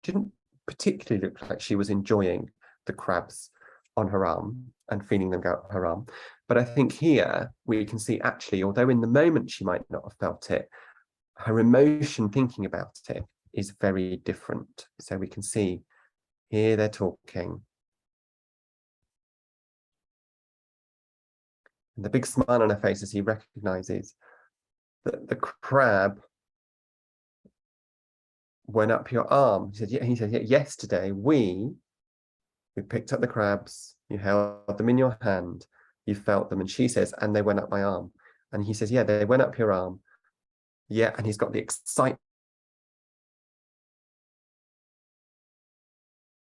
didn't particularly look like she was enjoying the crabs on her arm and feeling them go up her arm. But I think here we can see actually, although in the moment she might not have felt it, her emotion thinking about it is very different. So we can see here they're talking. And the big smile on her face as he recognizes that the crab went up your arm. He said, yeah, yesterday we picked up the crabs, you held them in your hand, you felt them. And she says, and they went up my arm. And he says, yeah, they went up your arm. Yeah, and he's got the excitement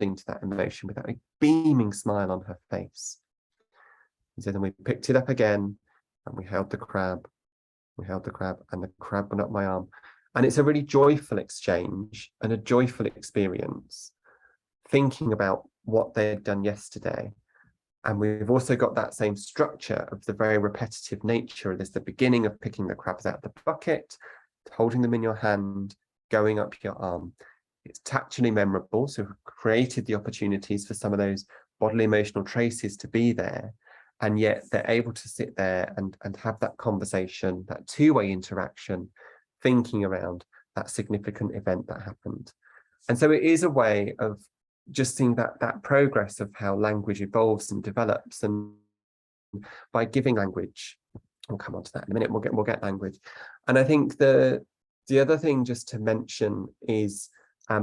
to that emotion with that beaming smile on her face. He said, and we picked it up again and we held the crab. We held the crab and the crab went up my arm. And it's a really joyful exchange and a joyful experience, thinking about what they had done yesterday. And we've also got that same structure of the very repetitive nature. There's the beginning of picking the crabs out of the bucket, holding them in your hand, going up your arm. It's tactually memorable, so we've created the opportunities for some of those bodily emotional traces to be there. And yet they're able to sit there and have that conversation, that two-way interaction, thinking around that significant event that happened. And so it is a way of just seeing that progress of how language evolves and develops. And by giving language, we'll come on to that in a minute, we'll get language. And I think the other thing just to mention is, I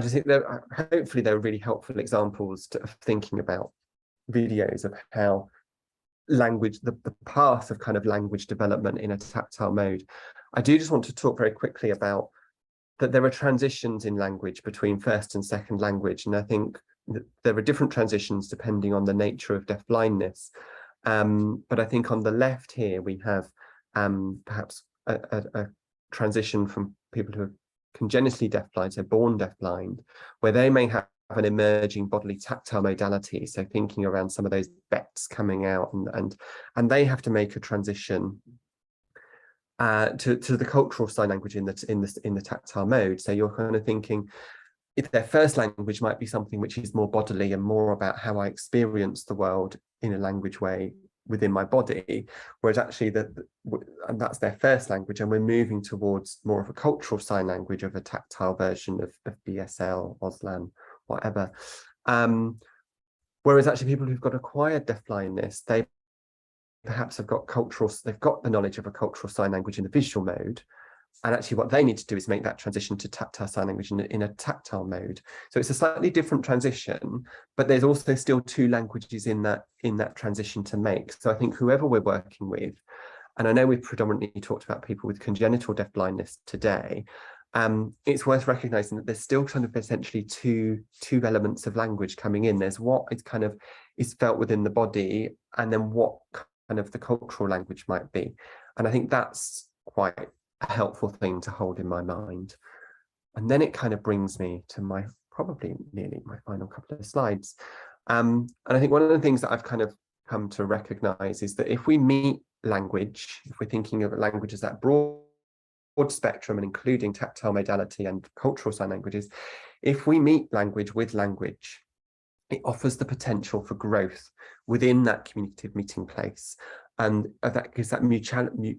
just think that hopefully there are really helpful examples of thinking about videos of how language, the path of kind of language development in a tactile mode. I do just want to talk very quickly about that there are transitions in language between first and second language. And I think that there are different transitions depending on the nature of deafblindness. But I think on the left here, we have perhaps a transition from people who are congenitally deafblind, so born deafblind, where they may have an emerging bodily tactile modality. So thinking around some of those bets coming out and they have to make a transition to the cultural sign language in the tactile mode. So you're kind of thinking, if their first language might be something which is more bodily and more about how I experience the world in a language way within my body, whereas actually and that's their first language, and we're moving towards more of a cultural sign language, of a tactile version of BSL, Auslan, whatever. Whereas actually people who've got acquired deafblindness, they perhaps have got they've got the knowledge of a cultural sign language in the visual mode, and actually what they need to do is make that transition to tactile sign language in a tactile mode. So it's a slightly different transition, but there's also still two languages in that transition to make. So I think whoever we're working with, and I know we've predominantly talked about people with congenital deafblindness today, it's worth recognizing that there's still kind of essentially two elements of language coming in. There's what is kind of is felt within the body, and then what kind of the cultural language might be. And I think that's quite a helpful thing to hold in my mind. And then it kind of brings me to probably nearly my final couple of slides. And I think one of the things that I've kind of come to recognize is that if we meet language, if we're thinking of language as that broad spectrum and including tactile modality and cultural sign languages, if we meet language with language, it offers the potential for growth within that communicative meeting place. And that gives that mutuality,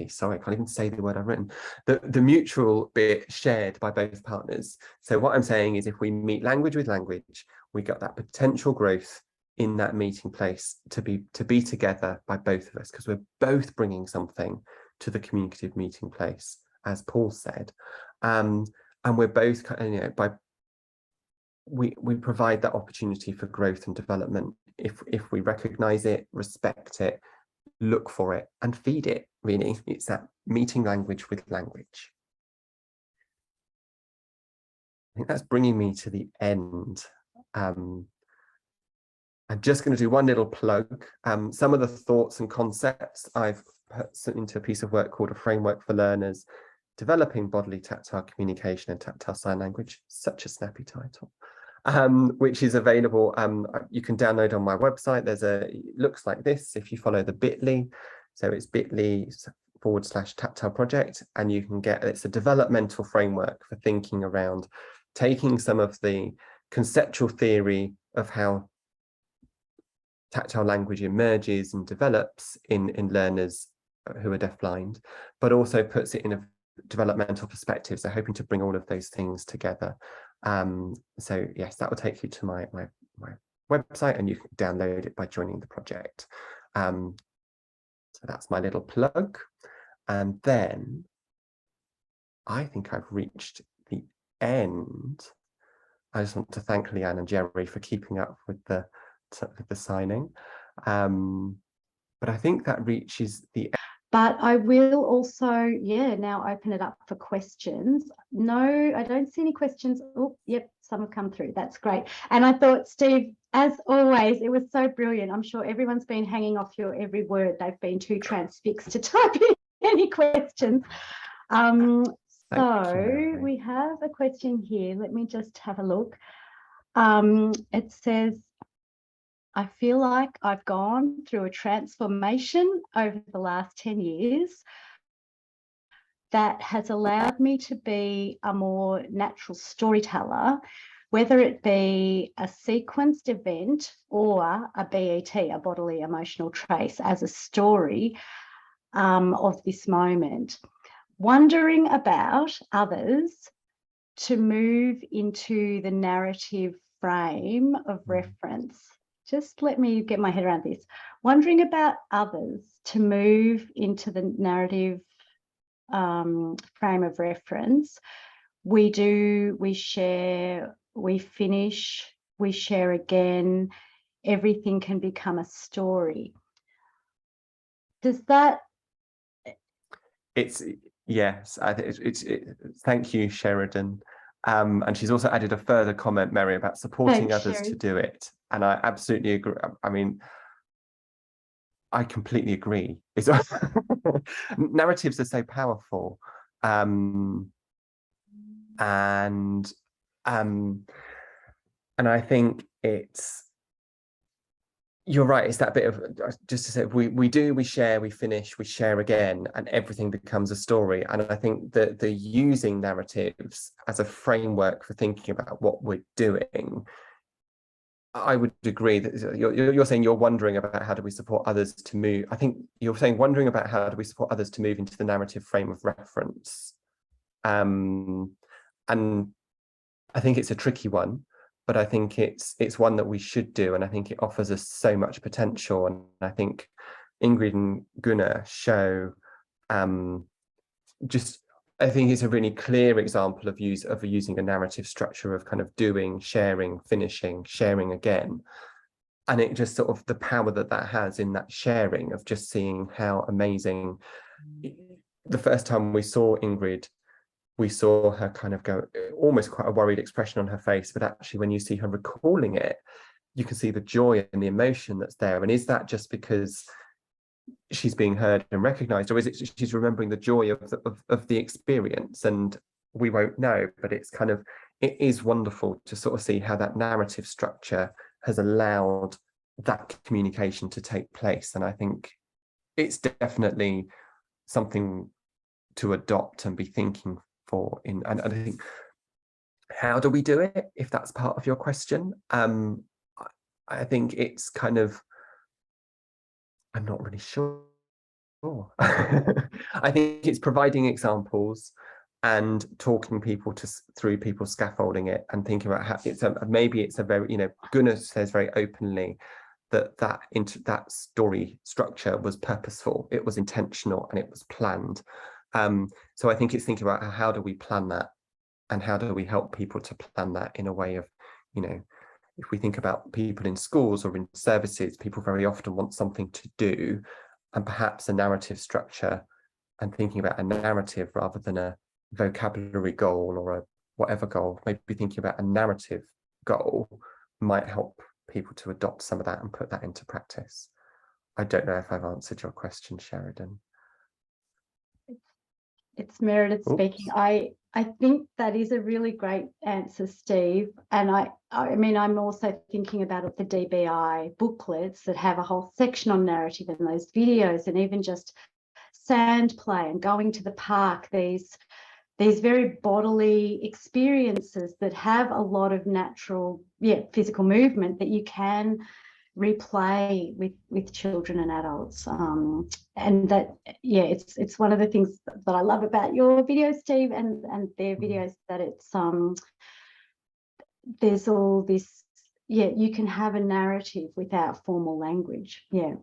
sorry, I can't even say the word I've written, the mutual bit shared by both partners. So what I'm saying is, if we meet language with language, we got that potential growth in that meeting place to be together by both of us, because we're both bringing something to the communicative meeting place, as Paul said. And we're both, we provide that opportunity for growth and development if we recognize it, respect it, look for it, and feed it. Really, it's that meeting language with language. I think that's bringing me to the end. I'm just going to do one little plug. Some of the thoughts and concepts I've put into a piece of work called A Framework for Learners Developing Bodily Tactile Communication and Tactile Sign Language, such a snappy title, which is available. You can download on my website. It looks like this if you follow the bit.ly. So it's bit.ly/tactile project, and you can it's a developmental framework for thinking around taking some of the conceptual theory of how tactile language emerges and develops in learners who are deafblind, but also puts it in a developmental perspective. So hoping to bring all of those things together. So yes, that will take you to my website, and you can download it by joining the project. So that's my little plug. And then I think I've reached the end. I just want to thank Leanne and Jerry for keeping up with the signing. But I think that reaches the end. But I will also, now open it up for questions. No, I don't see any questions. Oh, yep, some have come through. That's great. And I thought, Steve, as always, it was so brilliant. I'm sure everyone's been hanging off your every word. They've been too transfixed to type in any questions. So we have a question here. Let me just have a look. It says, I feel like I've gone through a transformation over the last 10 years that has allowed me to be a more natural storyteller, whether it be a sequenced event or a BET, a bodily emotional trace, as a story of this moment. Wondering about others to move into the narrative frame of reference. Just let me get my head around this. Wondering about others to move into the narrative frame of reference. We share, we finish, we share again. Everything can become a story. Does that? Yes, I think thank you, Sheridan. And she's also added a further comment, Mary, about supporting others to do it. And I absolutely agree. I mean, I completely agree. Narratives are so powerful. And I think it's, you're right. It's that bit of, just to say, we share, we finish, we share again, and everything becomes a story. And I think that the using narratives as a framework for thinking about what we're doing, I would agree that you're saying you're wondering about how do we support others to move. I think you're saying wondering about how do we support others to move into the narrative frame of reference. And I think it's a tricky one, but I think it's one that we should do, and I think it offers us so much potential. And I think Ingrid and Gunnar show just, I think it's a really clear example of using a narrative structure of kind of doing, sharing, finishing, sharing again. And it just sort of the power that has in that sharing of just seeing how amazing. The first time we saw Ingrid, we saw her kind of go almost quite a worried expression on her face, but actually when you see her recalling it, you can see the joy and the emotion that's there. And is that just because she's being heard and recognized, or is it she's remembering the joy of the experience? And we won't know, but it's kind of, it is wonderful to sort of see how that narrative structure has allowed that communication to take place. And I think it's definitely something to adopt and be thinking for and I think, how do we do it, if that's part of your question? I think it's kind of, I'm not really sure. I think it's providing examples and talking people through people scaffolding it and thinking about how maybe it's a very, Gunnar says very openly that story structure was purposeful, it was intentional, and it was planned. So I think it's thinking about how do we plan that, and how do we help people to plan that in a way of, if we think about people in schools or in services, people very often want something to do, and perhaps a narrative structure and thinking about a narrative rather than a vocabulary goal or a whatever goal, maybe thinking about a narrative goal might help people to adopt some of that and put that into practice. I don't know if I've answered your question, Sheridan. It's Meredith speaking. I think that is a really great answer, Steve. And I mean, I'm also thinking about the DBI booklets that have a whole section on narrative, and those videos, and even just sand play and going to the park, these very bodily experiences that have a lot of natural, physical movement that you can replay with children and adults, and that it's one of the things that I love about your videos, Steve, and their videos, that it's there's all this, you can have a narrative without formal language. We've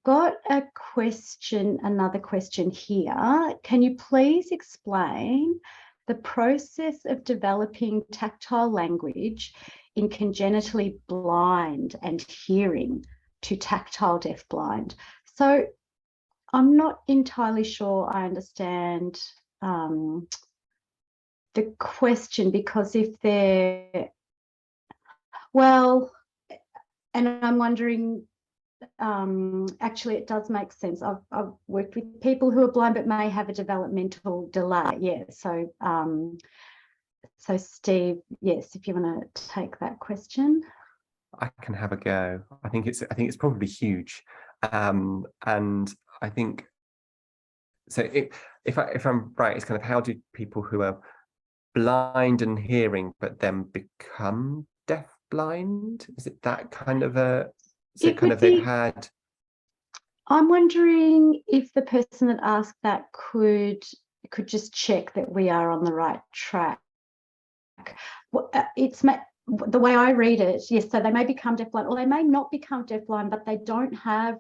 got another question here. Can you please explain the process of developing tactile language in congenitally blind and hearing to tactile deafblind? So I'm not entirely sure I understand the question, because if they're, well, and I'm wondering, actually it does make sense. I've worked with people who are blind but may have a developmental delay. So Steve, yes, if you want to take that question. I can have a go. I think it's probably huge, and I think so. If I'm right, it's kind of, how do people who are blind and hearing but then become deaf blind? Is it that kind of a? So kind of they've had. I'm wondering if the person that asked that could just check that we are on the right track. It's the way I read it, yes, so they may become deafblind, or they may not become deafblind, but they don't have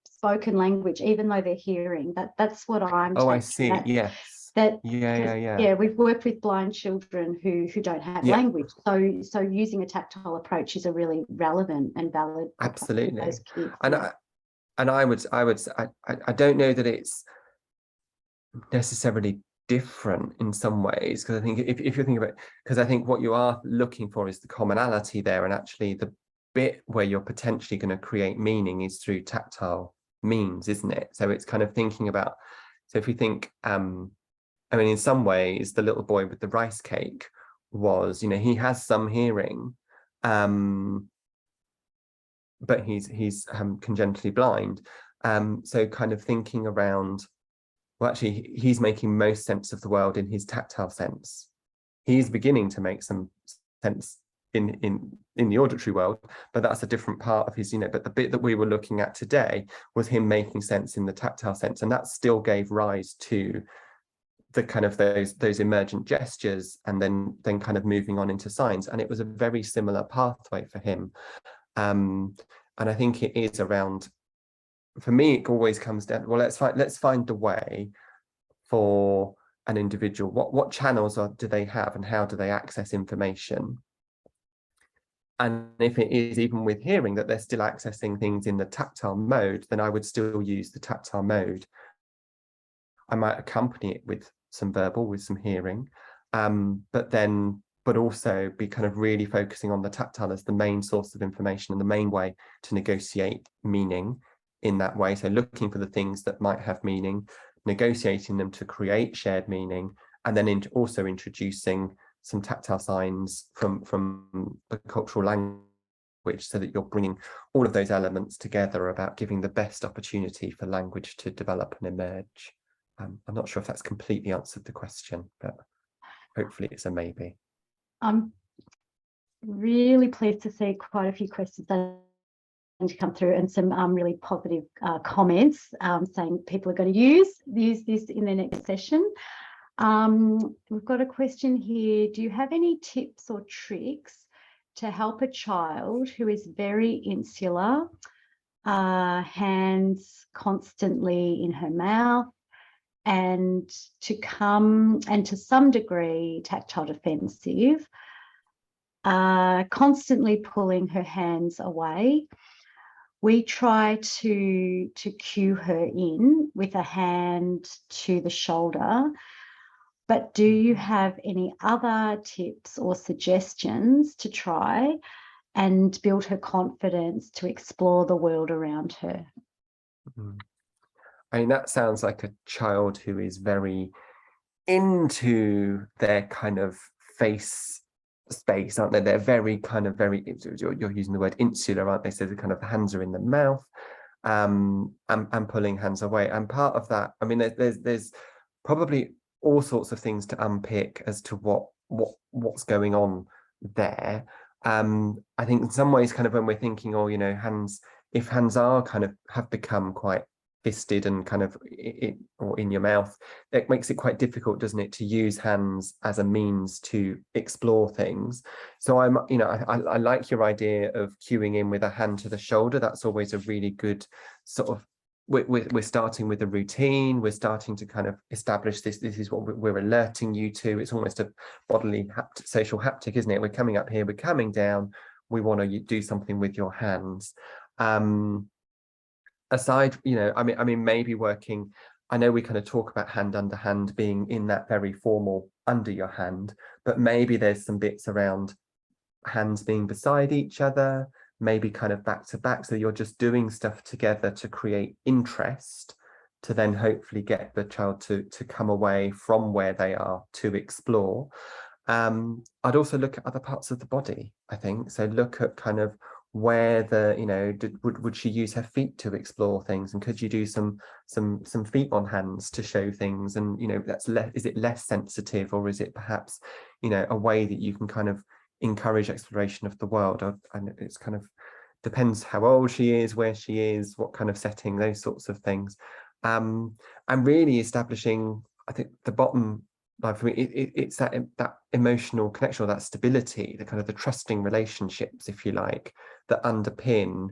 spoken language, even though they're hearing. That's what I'm taking. I see. Yes. We've worked with blind children who don't have language, so using a tactile approach is a really relevant and valid. Absolutely. Those kids, and I don't know that it's necessarily different in some ways, because I think if you're thinking about, because I think what you are looking for is the commonality there, and actually the bit where you're potentially going to create meaning is through tactile means, isn't it? So it's kind of thinking about, so if we think, I mean, in some ways the little boy with the rice cake was, he has some hearing, but he's congenitally blind. So kind of thinking around, well, actually, he's making most sense of the world in his tactile sense. He's beginning to make some sense in the auditory world, but that's a different part of his, but the bit that we were looking at today was him making sense in the tactile sense, and that still gave rise to the kind of those emergent gestures, and then kind of moving on into signs. And it was a very similar pathway for him. And I think it is around, for me, it always comes down, well, let's find the way for an individual. What channels do they have, and how do they access information? And if it is, even with hearing, that they're still accessing things in the tactile mode, then I would still use the tactile mode. I might accompany it with some verbal, with some hearing, but also be kind of really focusing on the tactile as the main source of information and the main way to negotiate meaning in that way. So looking for the things that might have meaning, negotiating them to create shared meaning, and then also introducing some tactile signs from the cultural language, so that you're bringing all of those elements together about giving the best opportunity for language to develop and emerge. I'm not sure if that's completely answered the question, but hopefully it's a maybe. I'm really pleased to see quite a few questions that come through, and some really positive comments saying people are going to use this in their next session. We've got a question here. Do you have any tips or tricks to help a child who is very insular, hands constantly in her mouth, and to some degree tactile defensive, constantly pulling her hands away? We try to cue her in with a hand to the shoulder, but do you have any other tips or suggestions to try and build her confidence to explore the world around her? I mean, that sounds like a child who is very into their kind of face space, aren't they? They're very you're using the word insular, aren't they? So the kind of hands are in the mouth, and pulling hands away. And part of that, I mean, there's probably all sorts of things to unpick as to what's going on there. I think in some ways, kind of when we're thinking, hands, if hands are kind of have become quite fisted and kind of or in your mouth, it makes it quite difficult, doesn't it, to use hands as a means to explore things. So I like your idea of cueing in with a hand to the shoulder. That's always a really good sort of, we're starting with a routine, we're starting to kind of establish this is what we're alerting you to. It's almost a bodily social haptic, isn't it? We're coming up here, we're coming down, we want to do something with your hands. Aside, I mean, maybe working, I know we kind of talk about hand under hand being in that very formal under your hand, but maybe there's some bits around hands being beside each other, maybe kind of back to back, so you're just doing stuff together to create interest, to then hopefully get the child to come away from where they are to explore. I'd also look at other parts of the body, I think. So look at kind of where would she use her feet to explore things, and could you do some feet on hands to show things? And is it less sensitive, or is it perhaps a way that you can kind of encourage exploration of the world? And it's kind of depends how old she is, where she is, what kind of setting, those sorts of things. And really establishing, I think the bottom line for me, it's that emotional connection, or that stability, the kind of the trusting relationships, if you like, that underpin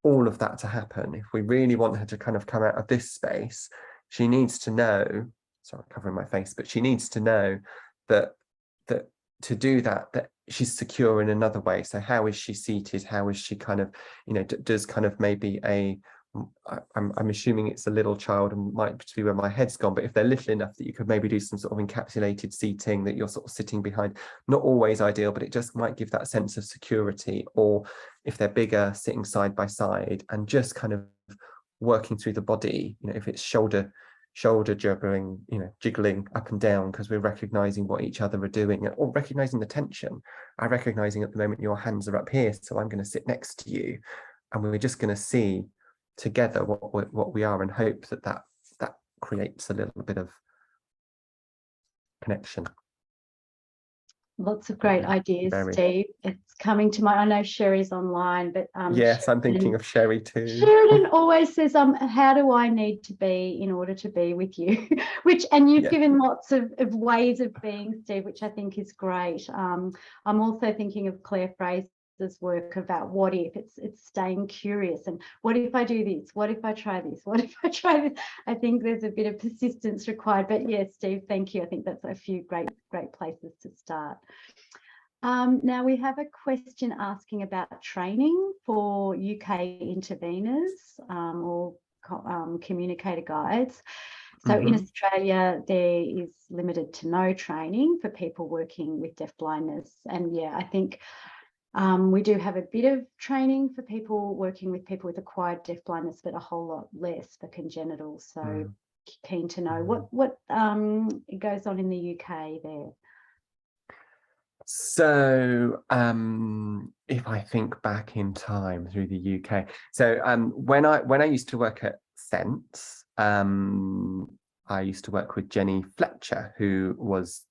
all of that to happen. If we really want her to kind of come out of this space, she needs to know, sorry, I'm covering my face, but she needs to know that to do that she's secure in another way. So how is she seated? How is she kind of, does kind of maybe I'm assuming it's a little child and might be where my head's gone, but if they're little enough that you could maybe do some sort of encapsulated seating, that you're sort of sitting behind, not always ideal, but it just might give that sense of security. Or if they're bigger, sitting side by side and just kind of working through the body, if it's shoulder juggling, jiggling up and down, because we're recognizing what each other are doing, or recognizing the tension. I'm recognizing at the moment your hands are up here, so I'm going to sit next to you. and we're just going to see together what we are, and hope that creates a little bit of connection. Lots of great ideas, Very. Steve. It's coming to mind. I know Sherry's online, but Yes, I'm thinking of Sherry too. Sheridan always says, how do I need to be in order to be with you? And you've given lots of ways of being, Steve, which I think is great. I'm also thinking of Claire Fraser's work about what if. It's staying curious, and what if I do this? What if I try this? What if I try this? I think there's a bit of persistence required. But yes, Steve, thank you. I think that's a few great places to start. Now we have a question asking about training for UK interveners or communicator guides. So in Australia, there is limited to no training for people working with deafblindness. And yeah, I think we do have a bit of training for people working with people with acquired deafblindness, but a whole lot less for congenital. So keen to know what goes on in the UK there. So if I think back in time through the UK, so when I used to work at Sense, I used to work with Jenny Fletcher, who was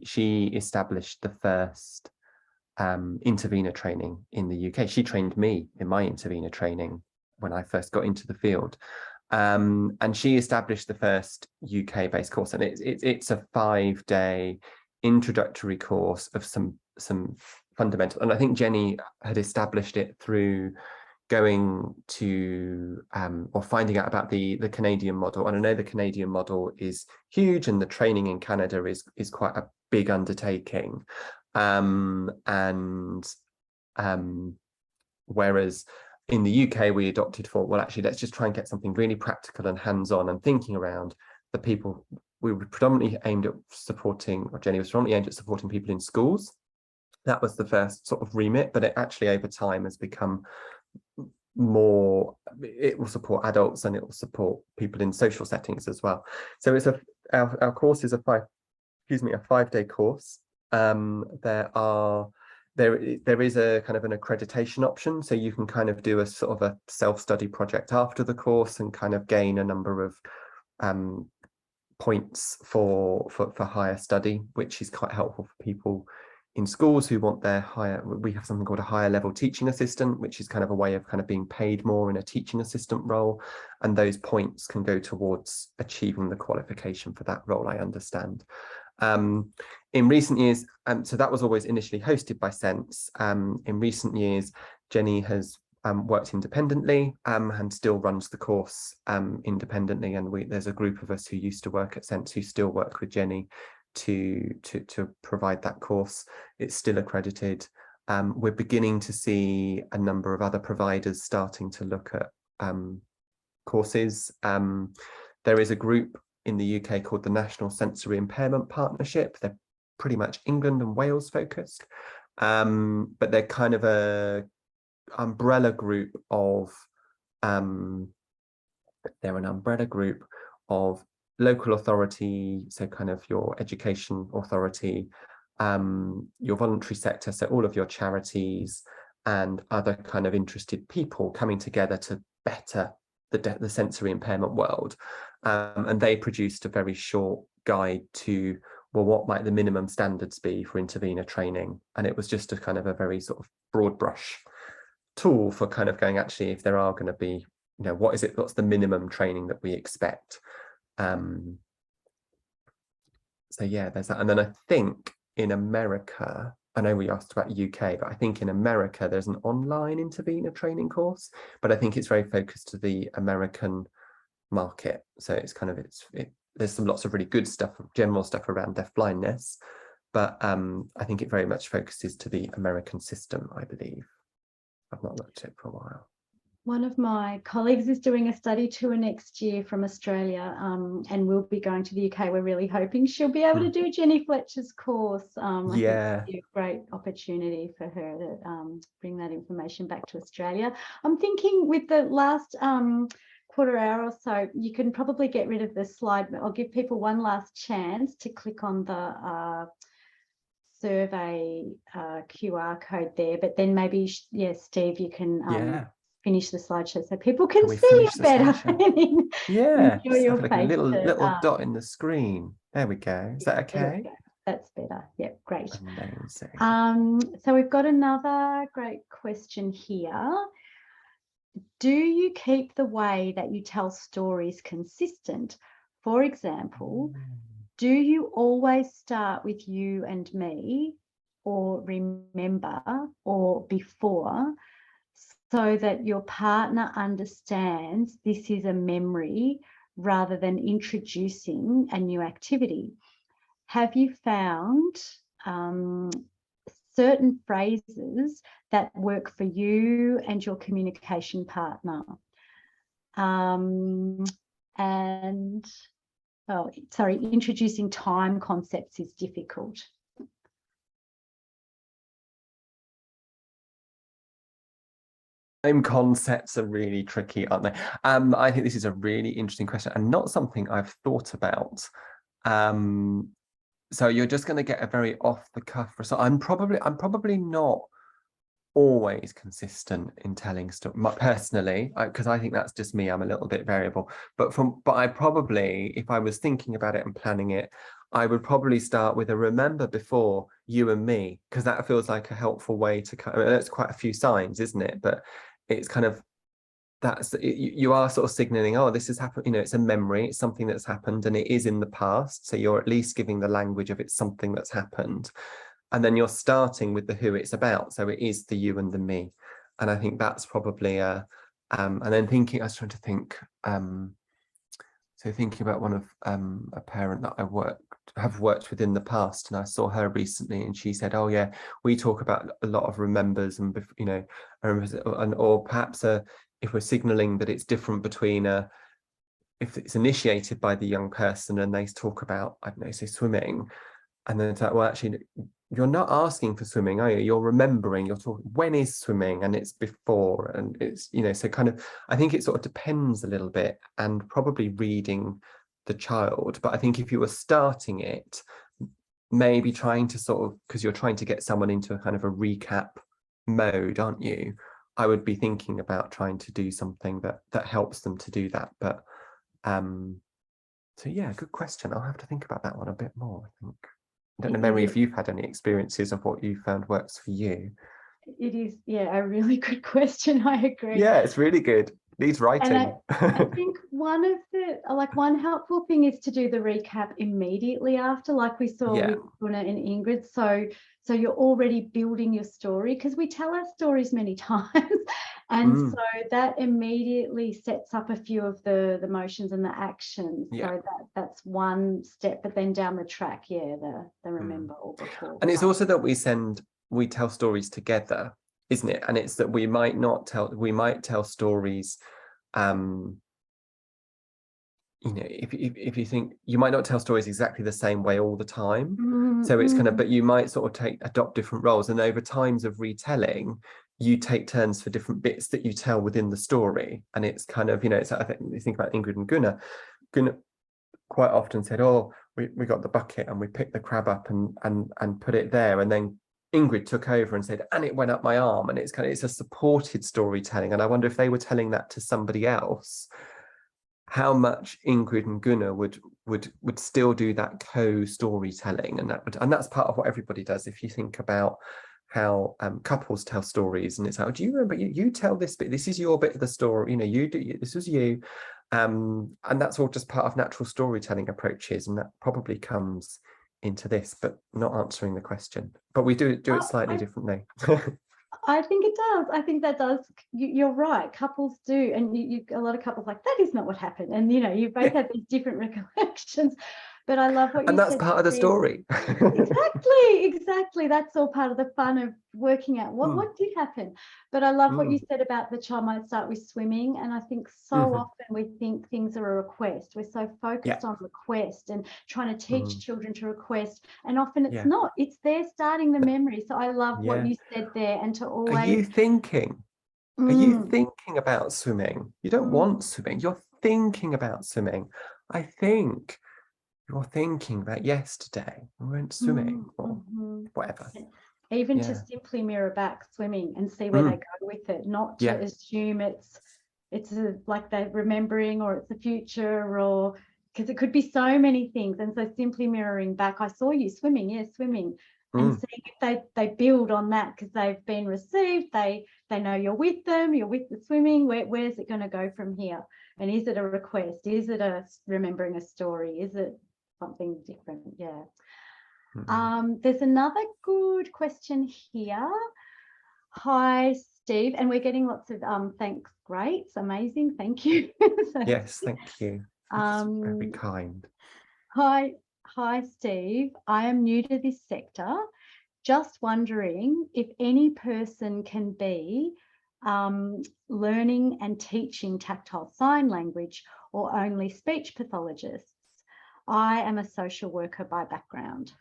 she established the first intervener training in the UK. She trained me in my intervener training when I first got into the field. And she established the first UK-based course, and it's a 5-day introductory course of some fundamental, and I think Jenny had established it through going to or finding out about the Canadian model. And I know the Canadian model is huge, and the training in Canada is quite a big undertaking, whereas in the UK we adopted well, actually, let's just try and get something really practical and hands-on, and thinking around the people. We were predominantly aimed at supporting, or Jenny was predominantly aimed at supporting people in schools. That was the first sort of remit, but it actually over time has become more, it will support adults and it will support people in social settings as well. So it's our course is a 5-day course. There is a kind of an accreditation option, so you can kind of do a sort of a self-study project after the course and kind of gain a number of points for higher study, which is quite helpful for people in schools who want their we have something called a higher level teaching assistant, which is kind of a way of kind of being paid more in a teaching assistant role, and those points can go towards achieving the qualification for that role, I understand. In recent years, so that was always initially hosted by Sense. In recent years, Jenny has worked independently and still runs the course independently, and there's a group of us who used to work at Sense who still work with Jenny to provide that course. It's still accredited. We're beginning to see a number of other providers starting to look at courses. There is a group in the UK called the National Sensory Impairment Partnership. They're pretty much England and Wales focused, but they're kind of a umbrella group of they're an umbrella group of local authority, so kind of your education authority, your voluntary sector, so all of your charities and other kind of interested people coming together to better the sensory impairment world. And they produced a very short guide to, well, what might the minimum standards be for intervener training? And it was just a kind of a very sort of broad brush tool for kind of going, actually, if there are going to be, what's the minimum training that we expect? So yeah, there's that. And then I think in America, I know we asked about UK, but I think in America there's an online intervener training course, but I think it's very focused to the American market. So it's kind of there's lots of really good stuff, general stuff around deafblindness, but I think it very much focuses to the American system, I believe. I've not looked at it for a while. One of my colleagues is doing a study tour next year from Australia, and we'll be going to the UK. We're really hoping she'll be able to do Jenny Fletcher's course. I think it'll be a great opportunity for her to bring that information back to Australia. I'm thinking with the last quarter hour or so, you can probably get rid of this slide, but I'll give people one last chance to click on the survey QR code there, but then maybe, Steve, you can finish the slideshow so people can we see you finish the better slideshow? and Yeah, enjoy just your have like a face. little dot in the screen. There we go. Is that There okay? we go. That's better. Yep, great. Amazing. So we've got another great question here. Do you keep the way that you tell stories consistent? For example, do you always start with you and me, or remember, or before, so that your partner understands this is a memory rather than introducing a new activity? Have you found certain phrases that work for you and your communication partner? Introducing time concepts is difficult. Time concepts are really tricky, aren't they? I think this is a really interesting question and not something I've thought about. So you're just going to get a very off the cuff result. I'm probably not always consistent in telling stories personally, because I think that's just me. I'm a little bit variable, but I probably, if I was thinking about it and planning it, I would probably start with a remember before you and me, because that feels like a helpful way to kind of, that's quite a few signs, isn't it? But it's kind of, you are sort of signaling, oh, this has happened, it's a memory, it's something that's happened and it is in the past, so you're at least giving the language of it's something that's happened, and then you're starting with the who it's about, so it is the you and the me. And I think that's probably and then I was trying to think, so thinking about one of a parent that I have worked with in the past, and I saw her recently, and she said, oh yeah, we talk about a lot of remembers, and or perhaps if we're signaling that it's different between if it's initiated by the young person and they talk about, I don't know, say swimming, and then it's like, well, actually, you're not asking for swimming, are you? You're remembering, you're talking, when is swimming? And it's before, and it's, so kind of, I think it sort of depends a little bit, and probably reading the child. But I think if you were starting it, maybe trying to sort of, because you're trying to get someone into a kind of a recap mode, aren't you? I would be thinking about trying to do something that helps them to do that. But so yeah, good question. I'll have to think about that one a bit more, I think. I don't know, Mary, if you've had any experiences of what you found works for you. It is, yeah, a really good question. I agree. Yeah, it's really good. Needs writing. And I think one helpful thing is to do the recap immediately after, like we saw with Gunnar and Ingrid. So you're already building your story, because we tell our stories many times. And so that immediately sets up a few of the motions and the actions. So that's one step, but then down the track, the remember or before. And it's also that we tell stories together, isn't it? And it's that we might tell stories, if you think, you might not tell stories exactly the same way all the time. So it's kind of, but you might sort of adopt different roles, and over times of retelling, you take turns for different bits that you tell within the story. And it's kind of, it's, I think you think about Ingrid and Gunnar quite often said, oh, we got the bucket and we picked the crab up and put it there, and then Ingrid took over and said, and it went up my arm. And it's a supported storytelling. And I wonder if they were telling that to somebody else, how much Ingrid and Gunnar would still do that co-storytelling, and that's part of what everybody does. If you think about how couples tell stories, and it's how, do you remember, you tell this bit, this is your bit of the story, you do, this was you, and that's all just part of natural storytelling approaches, and that probably comes into this, but not answering the question. But we do it slightly differently. I think it does. I think that does. You're right. Couples do, and a lot of couples like, that is not what happened, and you both have these different recollections. But I love what you said. And that's part of the story. Exactly. That's all part of the fun of working out what did happen. But I love what you said about the child might start with swimming. And I think so often we think things are a request. We're so focused on request and trying to teach children to request. And often it's not. It's they're starting the memory. So I love what you said there. And to always... Are you thinking? Are you thinking about swimming? You don't want swimming. You're thinking about swimming. I think you're thinking about yesterday we went swimming or whatever. even to Yeah. simply mirror back swimming and see where they go with it, not to assume it's like they're remembering or it's the future, or because it could be so many things. And so simply mirroring back, I saw you swimming, yes, swimming, and seeing if they build on that because they've been received, they know you're with them, you're with the swimming, where's it going to go from here? And is it a request? Is it a remembering a story? Is it something different? Yeah. There's another good question here. Hi, Steve, and we're getting lots of thanks. Great, it's amazing. Thank you. Yes, thank you. That's very kind. Hi, Steve. I am new to this sector. Just wondering if any person can be learning and teaching tactile sign language or only speech pathologists. I am a social worker by background.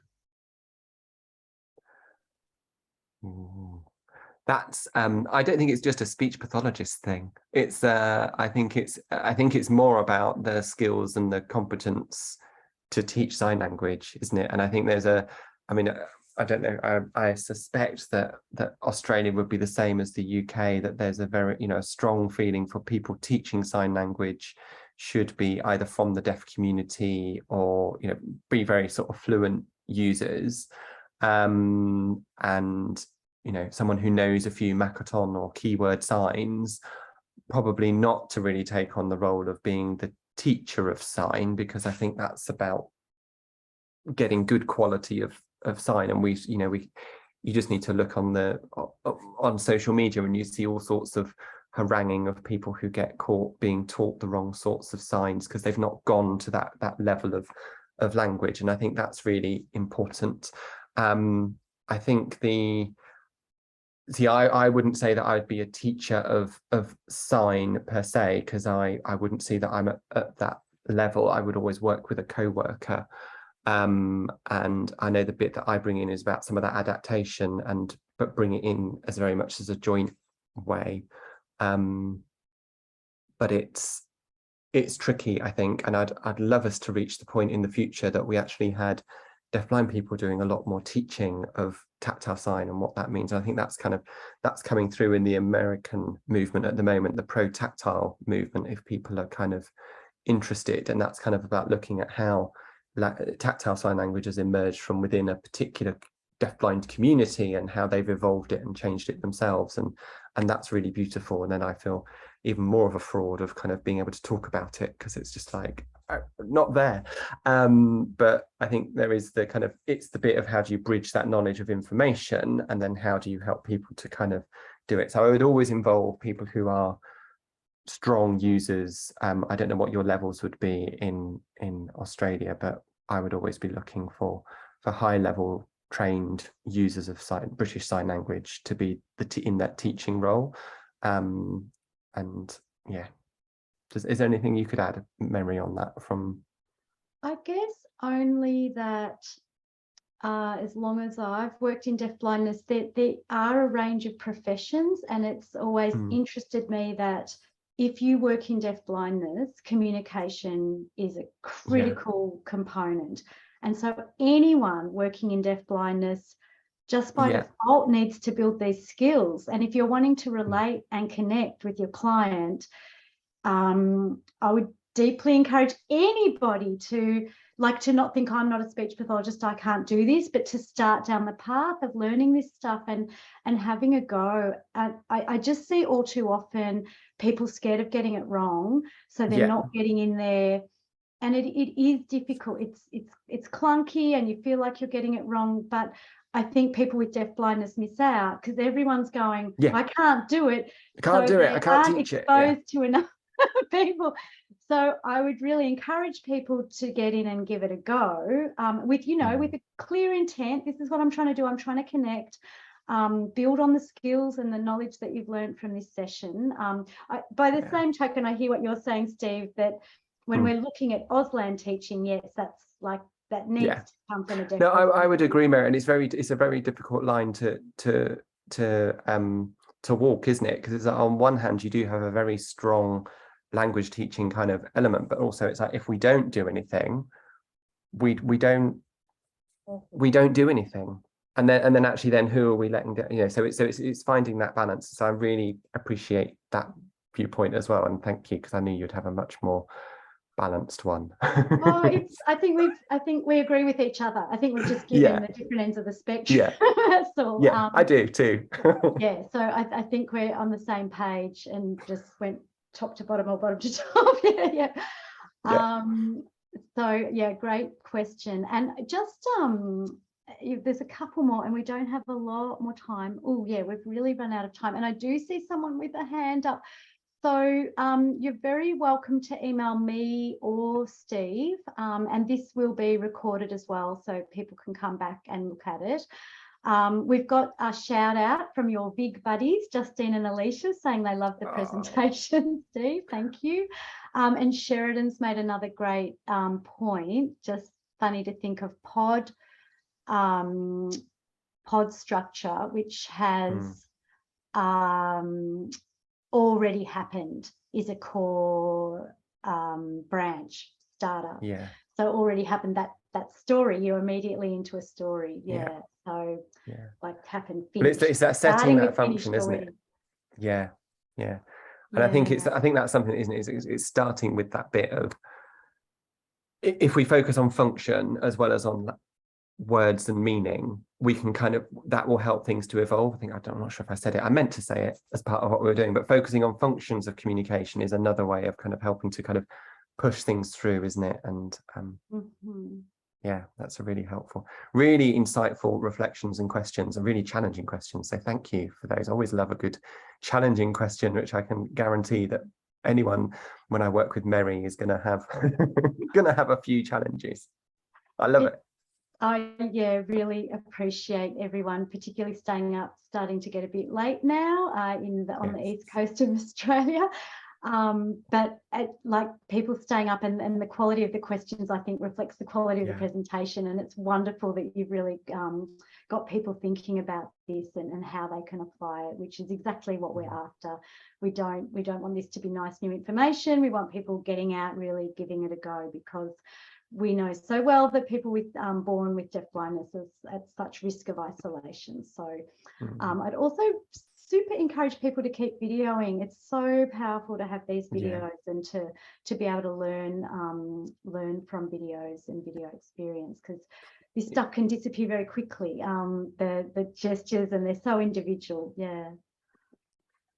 That's I don't think it's just a speech pathologist thing. It's I think it's more about the skills and the competence to teach sign language, isn't it? And I think there's I mean, I don't know, I suspect that Australia would be the same as the UK, that there's a very, a strong feeling for people teaching sign language should be either from the deaf community or, be very sort of fluent users. And someone who knows a few Makaton or keyword signs, probably not to really take on the role of being the teacher of sign, because I think that's about getting good quality of sign. And you just need to look on social media and you see all sorts of haranguing of people who get caught being taught the wrong sorts of signs because they've not gone to that level of language. And I think that's really important. I think I wouldn't say that I'd be a teacher of sign per se, because I wouldn't see that I'm at that level. I would always work with a co-worker. And I know the bit that I bring in is about some of that adaptation, but bring it in as very much as a joint way. But it's tricky, I think, and I'd love us to reach the point in the future that we actually had deafblind people doing a lot more teaching of tactile sign and what that means. And I think that's coming through in the American movement at the moment, the pro-tactile movement, if people are kind of interested. And that's kind of about looking at how tactile sign language has emerged from within a particular deafblind community and how they've evolved it and changed it themselves. And that's really beautiful. And then I feel even more of a fraud of kind of being able to talk about it, because it's just like not there. But I think there is it's the bit of how do you bridge that knowledge of information, and then how do you help people to kind of do it. So I would always involve people who are strong users. I don't know what your levels would be in Australia, but I would always be looking for high level trained users of British Sign Language to be in that teaching role. And yeah, is there anything you could add, Mary, on that from? I guess only that as long as I've worked in deafblindness, there are a range of professions, and it's always interested me that if you work in deafblindness, communication is a critical component. And so anyone working in deafblindness just by default needs to build these skills. And if you're wanting to relate and connect with your client, I would deeply encourage anybody to not think I'm not a speech pathologist, I can't do this, but to start down the path of learning this stuff and having a go. And I just see all too often people scared of getting it wrong, so they're not getting in there. And it is difficult. It's clunky, and you feel like you're getting it wrong. But I think people with deafblindness miss out because everyone's going, I can't do it. I can't do it. I can't teach it. Exposed to enough people. So I would really encourage people to get in and give it a go with a clear intent. This is what I'm trying to do. I'm trying to connect, build on the skills and the knowledge that you've learned from this session. By the same token, I hear what you're saying, Steve, that when we're looking at Auslan teaching, yes, that's like that needs to come from a deaf. No, I would agree, Mary, and it's a very difficult line to walk, isn't it? Because it's on one hand you do have a very strong language teaching kind of element, but also it's like if we don't do anything, we don't do anything. and then actually then who are we letting go, you know, so it's finding that balance. So I really appreciate that viewpoint as well, and thank you, because I knew you'd have a much more balanced one. Oh, I think we agree with each other. I think we've just given the different ends of the spectrum. Yeah. That's all. Yeah, I do too. Yeah, so I think we're on the same page and just went top to bottom or bottom to top. Yeah. Yeah. So yeah, great question. And just there's a couple more, and we don't have a lot more time. Oh yeah, we've really run out of time. And I do see someone with a hand up. So you're very welcome to email me or Steve, and this will be recorded as well, so people can come back and look at it. We've got a shout out from your VIG buddies, Justine and Alicia, saying they love the presentation. Steve, thank you. And Sheridan's made another great point. Just funny to think of pod structure, which has already happened, is a core branch starter. Yeah. So already happened, that story, you're immediately into a story. Yeah. So like happened, but it's that setting that function, isn't it? Yeah. And I think that's something, isn't it? It's starting with that bit of, if we focus on function as well as on words and meaning, we can kind of, that will help things to evolve. I'm not sure if I said it, I meant to say it as part of what we were doing, but focusing on functions of communication is another way of kind of helping to kind of push things through, isn't it? And yeah, that's a really helpful, really insightful reflections and questions, and really challenging questions. So thank you for those. I always love a good challenging question, which I can guarantee that anyone, when I work with Mary, is going to have a few challenges. I love it. I really appreciate everyone, particularly staying up, starting to get a bit late now on the east coast of Australia. But like people staying up, and the quality of the questions, I think, reflects the quality of the presentation, and it's wonderful that you've really got people thinking about this and how they can apply it, which is exactly what we're after. We don't want this to be nice new information. We want people getting out, really giving it a go, because we know so well that people with born with deaf blindness is at such risk of isolation. So I'd also super encourage people to keep videoing. It's so powerful to have these videos and to be able to learn from videos and video experience, because this stuff can disappear very quickly. The gestures, and they're so individual. Yeah.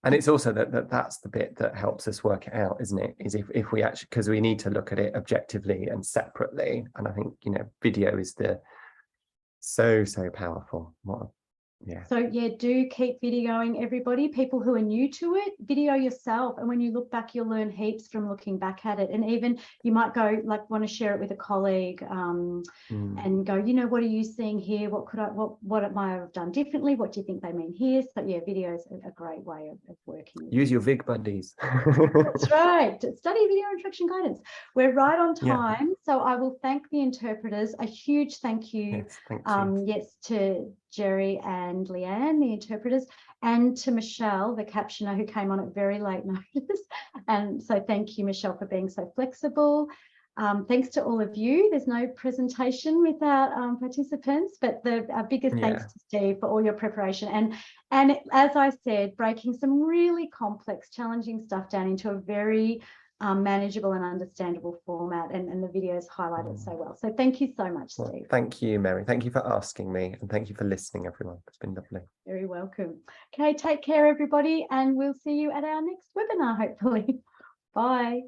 And it's also that's the bit that helps us work it out, isn't it? Is if we actually, because we need to look at it objectively and separately. And I think, you know, video is so powerful. So do keep videoing, everybody. People who are new to it, video yourself, and when you look back, you'll learn heaps from looking back at it. And even you might go, like, want to share it with a colleague and go, you know, what are you seeing here? What might I have done differently? What do you think they mean here? So video is a great way of working. Use your VIG buddies. That's right. Study video instruction guidance. We're right on time. So I will thank the interpreters. A huge thank you. To Jerry and Leanne, the interpreters, and to Michelle, the captioner, who came on at very late notice. And so thank you, Michelle, for being so flexible. Thanks to all of you. There's no presentation without participants, but our biggest thanks to Steve for all your preparation. And as I said, breaking some really complex, challenging stuff down into a very manageable and understandable format, and the videos highlight it so well. So thank you so much, Steve. Well, thank you, Mary. Thank you for asking me, and thank you for listening, everyone. It's been lovely. Very welcome. Okay, take care, everybody, and we'll see you at our next webinar, hopefully. Bye.